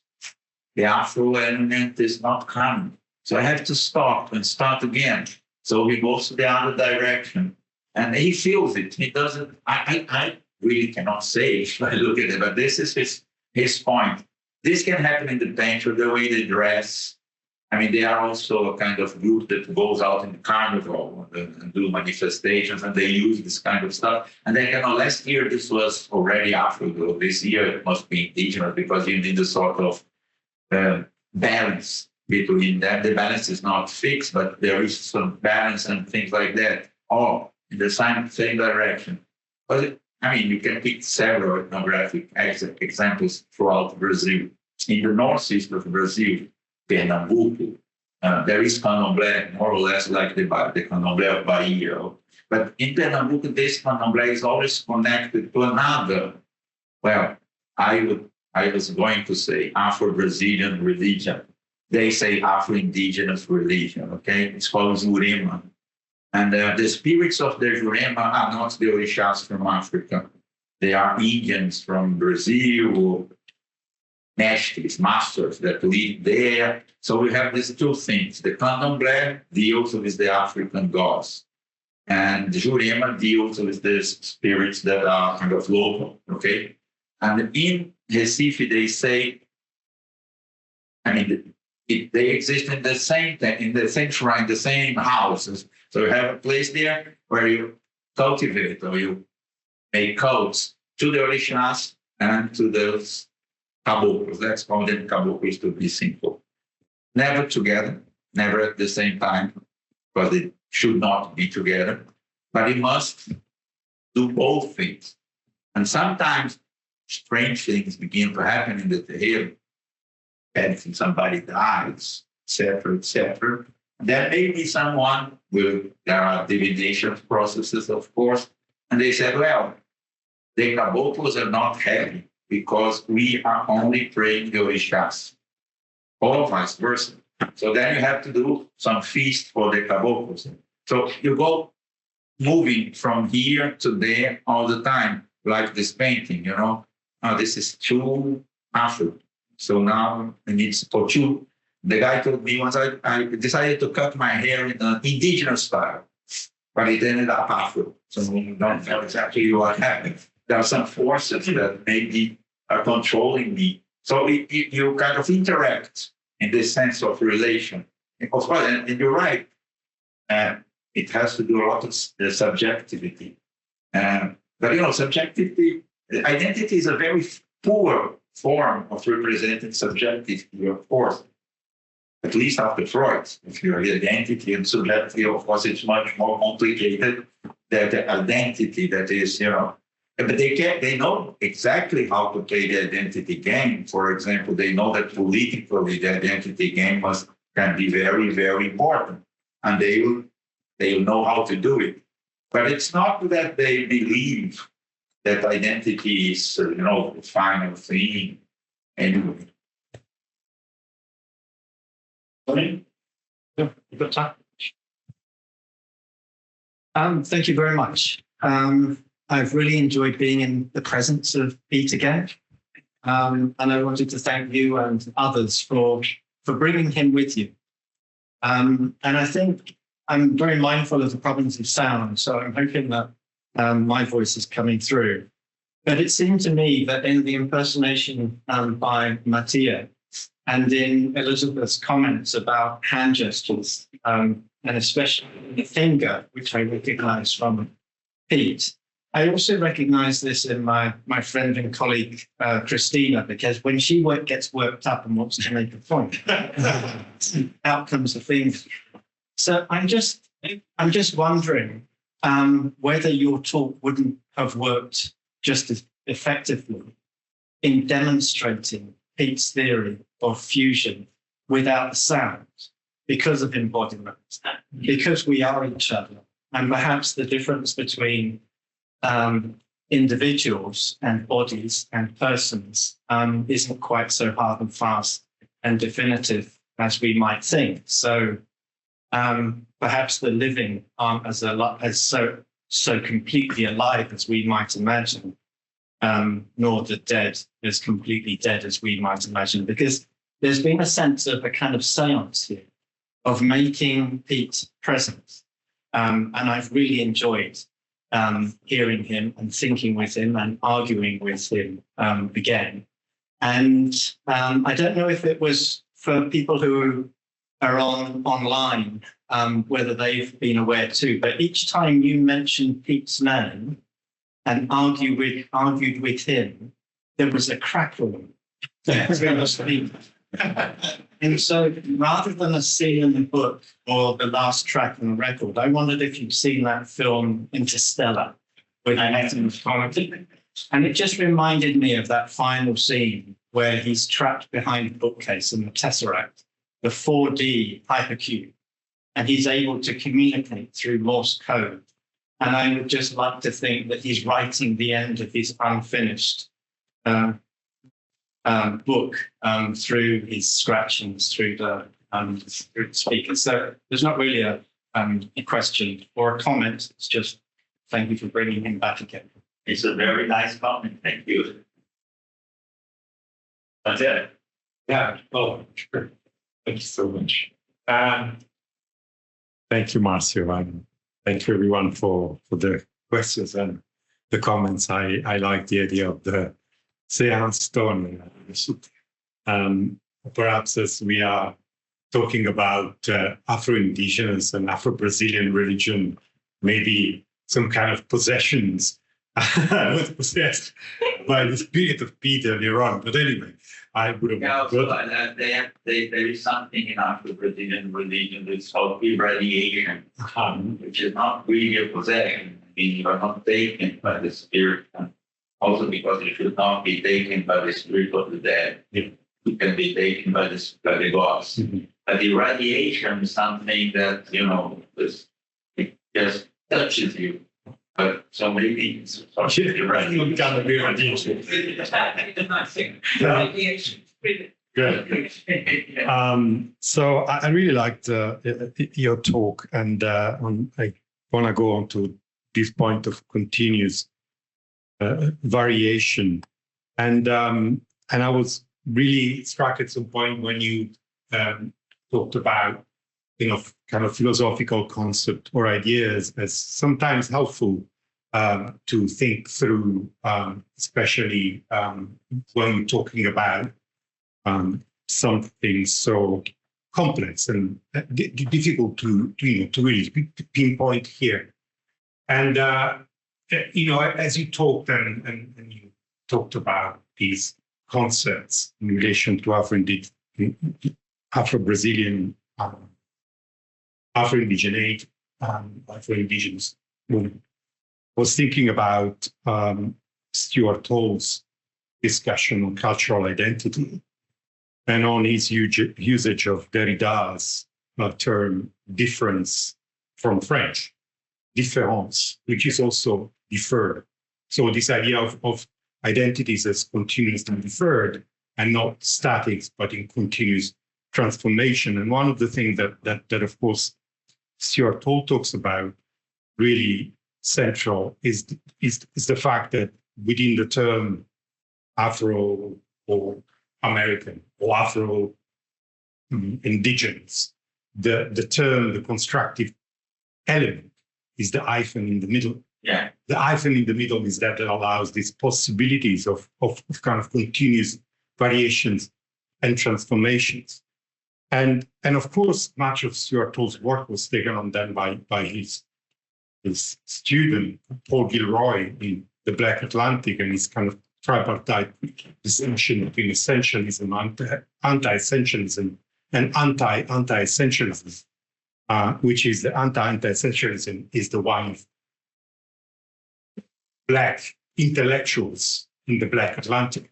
The Afro element is not coming. So I have to stop and start again. So he goes to the other direction. And he feels it. He doesn't, I really cannot say if I look at it, but this is his point. This can happen in the painter, the way they dress. I mean, they are also a kind of group that goes out in the carnival and do manifestations, and they use this kind of stuff. And they last year, this was already Afro, though. This year, it must be indigenous because you need a sort of balance between them. The balance is not fixed, but there is some balance and things like that. All in the same direction. But I mean, you can pick several ethnographic examples throughout Brazil. In the northeast of Brazil, Pernambuco, there is candomblé, more or less like the candomblé of Bahia. But in Pernambuco, this candomblé is always connected to another, well, I was going to say Afro-Brazilian religion. They say Afro-Indigenous religion, okay? It's called Zurema. And the spirits of the Jurema are not the Orishas from Africa. They are Indians from Brazil, mestres, masters that live there. So we have these two things. The candomblé deals with the African gods. And the Jurema deals with the spirits that are kind of local, okay? And in Recife, they say, I mean, they exist in the same shrine, the same houses. So you have a place there where you cultivate or you make cults to the Orishas and to those caboclos. Let's call them caboclos to be simple. Never together, never at the same time, because they should not be together. But you must do both things. And sometimes strange things begin to happen in the terreiro. Anything, somebody dies, etc., etc. Then maybe someone there are divination processes, of course, and they said, well, the caboclos are not happy because we are only praying the Orishas, or vice versa. So then you have to do some feast for the caboclos. So you go moving from here to there all the time, like this painting, you know. Oh, this is too Afro. So now I need for two. The guy told me once I decided to cut my hair in an indigenous style, but it ended up Afro. So we don't know exactly what happened. There are some forces that maybe are controlling me. So you kind of interact in this sense of relation. Of course, and you're right. It has to do a lot with the subjectivity. But you know, subjectivity, identity is a very poor form of representing subjectivity, of course. At least after Freud, if you're identity and subjectivity, of course, it's much more complicated than the identity that is, you know. But they know exactly how to play the identity game. For example, they know that politically the identity game can be very, very important. And they will know how to do it. But it's not that they believe that identity is, you know, the final thing. Anyway. Good time. Thank you very much. I've really enjoyed being in the presence of Pete again. And I wanted to thank you and others for bringing him with you. And I think I'm very mindful of the problems of sound, so I'm hoping that my voice is coming through. But it seemed to me that in the impersonation by Mattia, And in Elizabeth's comments about hand gestures, and especially the finger, which I recognize from Pete, I also recognize this in my friend and colleague, Christina, because when she gets worked up and wants to make a point, out comes the finger. So I'm just wondering whether your talk wouldn't have worked just as effectively in demonstrating Pete's theory of fusion without the sound, because of embodiment, because we are each other, and perhaps the difference between individuals and bodies and persons isn't quite so hard and fast and definitive as we might think. So perhaps the living aren't as so completely alive as we might imagine, nor the dead as completely dead as we might imagine, because there's been a sense of a kind of seance here of making Pete present. And I've really enjoyed hearing him and thinking with him and arguing with him again. And I don't know if it was for people who are online, whether they've been aware too, but each time you mentioned Pete's name and argued with him, there was a crackle. And so rather than a scene in the book or the last track on the record, I wondered if you'd seen that film Interstellar with Matthew McConaughey. And it just reminded me of that final scene where he's trapped behind a bookcase in the Tesseract, the 4D hypercube, and he's able to communicate through Morse code. And I would just like to think that he's writing the end of his unfinished book through his scratchings through the speaker. So there's not really a question or a comment. It's just thank you for bringing him back again. It's a very nice comment. Thank you. That's it. Yeah. Oh, sure. Thank you so much. Thank you, Marcio, and thank you everyone for the questions and the comments. I like the idea of the seance tone. Perhaps as we are talking about Afro-Indigenous and Afro-Brazilian religion, maybe some kind of possessions was possessed by the spirit of Pete earlier on. But anyway, I would have. Yeah, also, there is something in Afro-Brazilian religion that's called irradiation, which is not really a possession. I mean, you are not taken by the spirit. Also, because you should not be taken by the spirit of the dead. Yeah. You can be taken by the gods. Mm-hmm. But the radiation is something that, it just touches you. But so maybe it's Good. So I really liked your talk, and I want to go on to this point of continuous variation, and I was really struck at some point when you talked about kind of philosophical concept or ideas as sometimes helpful to think through, especially when we're talking about something so complex and difficult to really pinpoint here. And as you talked and you talked about these concepts in relation to Afro-Brazilian, Afro-Indigenate, Afro-Indigenous movement, was thinking about Stuart Hall's discussion on cultural identity and on his usage of Derrida's term difference from French, différence, which is also deferred. So this idea of identities as continuous and deferred and not static, but in continuous transformation. And one of the things that of course, Stuart Hall talks about really central is the fact that within the term Afro or American or Afro indigenous, the term, the constructive element is the hyphen in the middle. Yeah. The hyphen in the middle is that allows these possibilities of kind of continuous variations and transformations. And of course, much of Stuart Hall's work was taken on then by his student, Paul Gilroy, in The Black Atlantic, and his kind of tripartite distinction between essentialism, anti-essentialism, and anti-essentialism, which is the anti-essentialism is the one of Black intellectuals in the Black Atlantic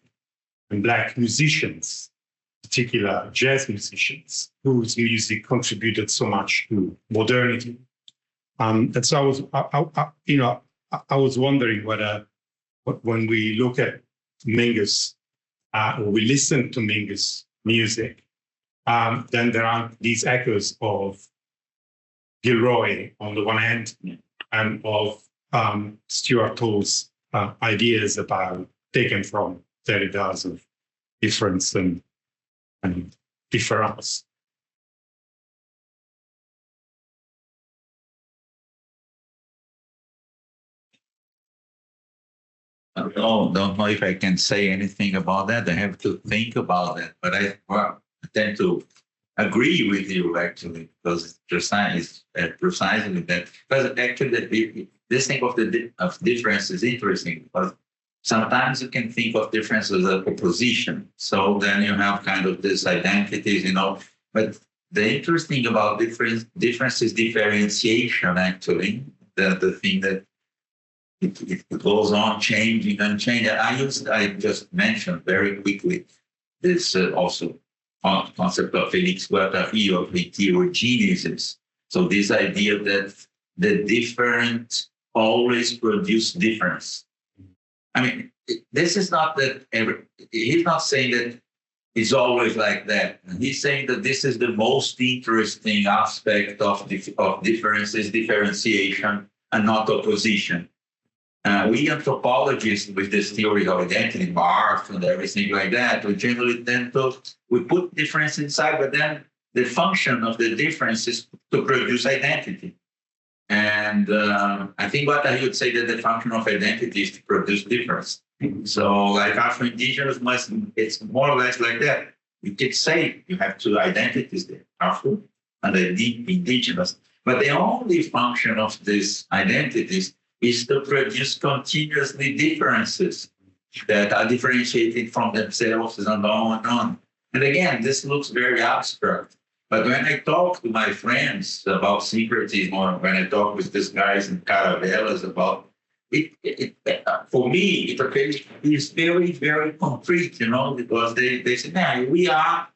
and Black musicians, particular jazz musicians, whose music contributed so much to modernity. And so I was wondering whether, when we look at Mingus, or we listen to Mingus music, then there are these echoes of Gilroy on the one hand, and of Stuart Hall's ideas about taken from Derrida's of difference and difference. I don't know if I can say anything about that. I have to think about that. But I tend to agree with you, actually, because it's precisely that. Because actually, this thing of difference is interesting, because sometimes you can think of difference as a proposition. So then you have kind of this identities, But the interesting about difference is differentiation, actually. The thing that it goes on changing and changing. I just mentioned very quickly this also concept of Felix Guattari of heterogeneous. So this idea that the different always produce difference. I mean, this is not that he's not saying that it's always like that. He's saying that this is the most interesting aspect of difference is differentiation and not opposition. We anthropologists with this theory of identity, Marx and everything like that, we generally tend we put difference inside, but then the function of the difference is to produce identity. And I think what I would say that the function of identity is to produce difference. So like Afro-Indigenous it's more or less like that. You could say you have two identities there, Afro and Indigenous. But the only function of these identities is to produce continuously differences that are differentiated from themselves and on and on. And again, this looks very abstract. But when I talk to my friends about syncretism, or when I talk with these guys in caravelas about it, for me, it's very, very concrete, because they say, man, we are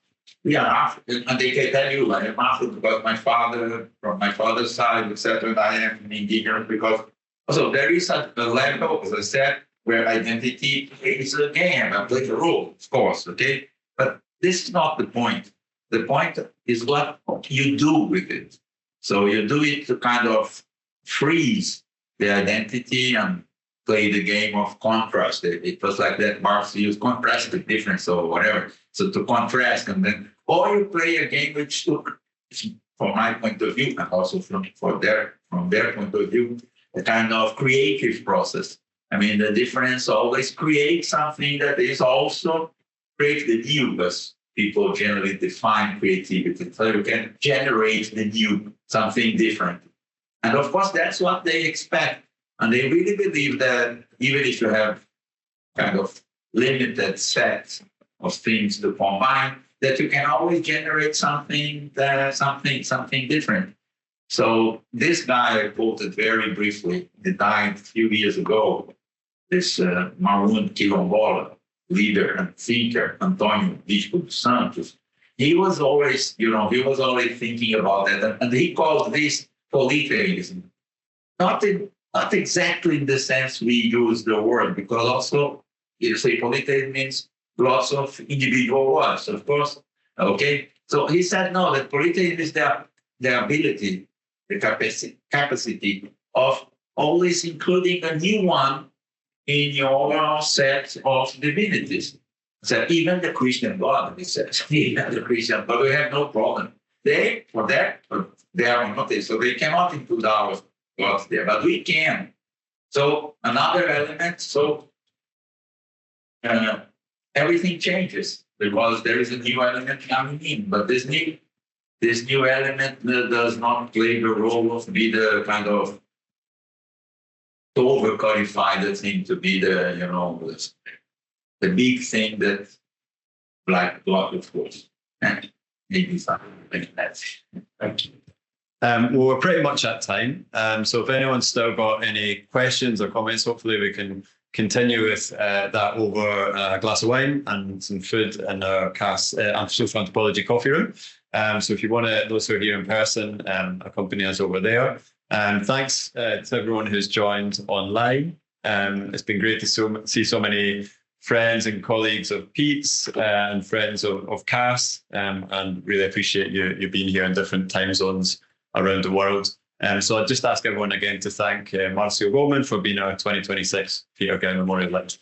African, and they can tell you, I am African because my father, from my father's side, etc., and I am indigenous because. So there is a level, as I said, where identity plays a game and plays a role, of course, okay? But this is not the point. The point is what you do with it. So you do it to kind of freeze the identity and play the game of contrast. It was like that Marcio used contrast with difference or whatever. So to contrast, and then, or you play a game which took, from my point of view, and also from their point of view, a kind of creative process. I mean, the difference always creates something that is also create the new, as people generally define creativity. So you can generate the new, something different. And of course, that's what they expect. And they really believe that even if you have kind of limited set of things to combine, that you can always generate something different. So this guy I quoted very briefly, he died a few years ago, this Maroon Quilombola leader and thinker, Antonio Discussant. He was always, thinking about that. And he called this polytheism. Not exactly in the sense we use the word, because also, you say polytheism means lots of individual words, of course. Okay. So he said, no, that polytheism is the ability, the capacity of always including a new one in your set of divinities. So even the Christian God, he says, even the Christian, but we have no problem. They are not, so they cannot include our gods there, but we can. So another element, everything changes because there is a new element coming in. But this new element does not play the role of be the kind of over codify the thing to be the, you know, the big thing that black bloc, of course, and maybe something like that. Thank you. Well, we're pretty much at time. So if anyone's still got any questions or comments, hopefully we can continue with that over a glass of wine and some food in our social anthropology coffee room. So if you want to, those who are here in person, accompany us over there. Thanks to everyone who's joined online. It's been great to see so many friends and colleagues of Pete's and friends of Cass, and really appreciate you being here in different time zones around the world. So I'd just ask everyone again to thank Marcio Goldman for being our 2026 Peter Gow Memorial Lecturer.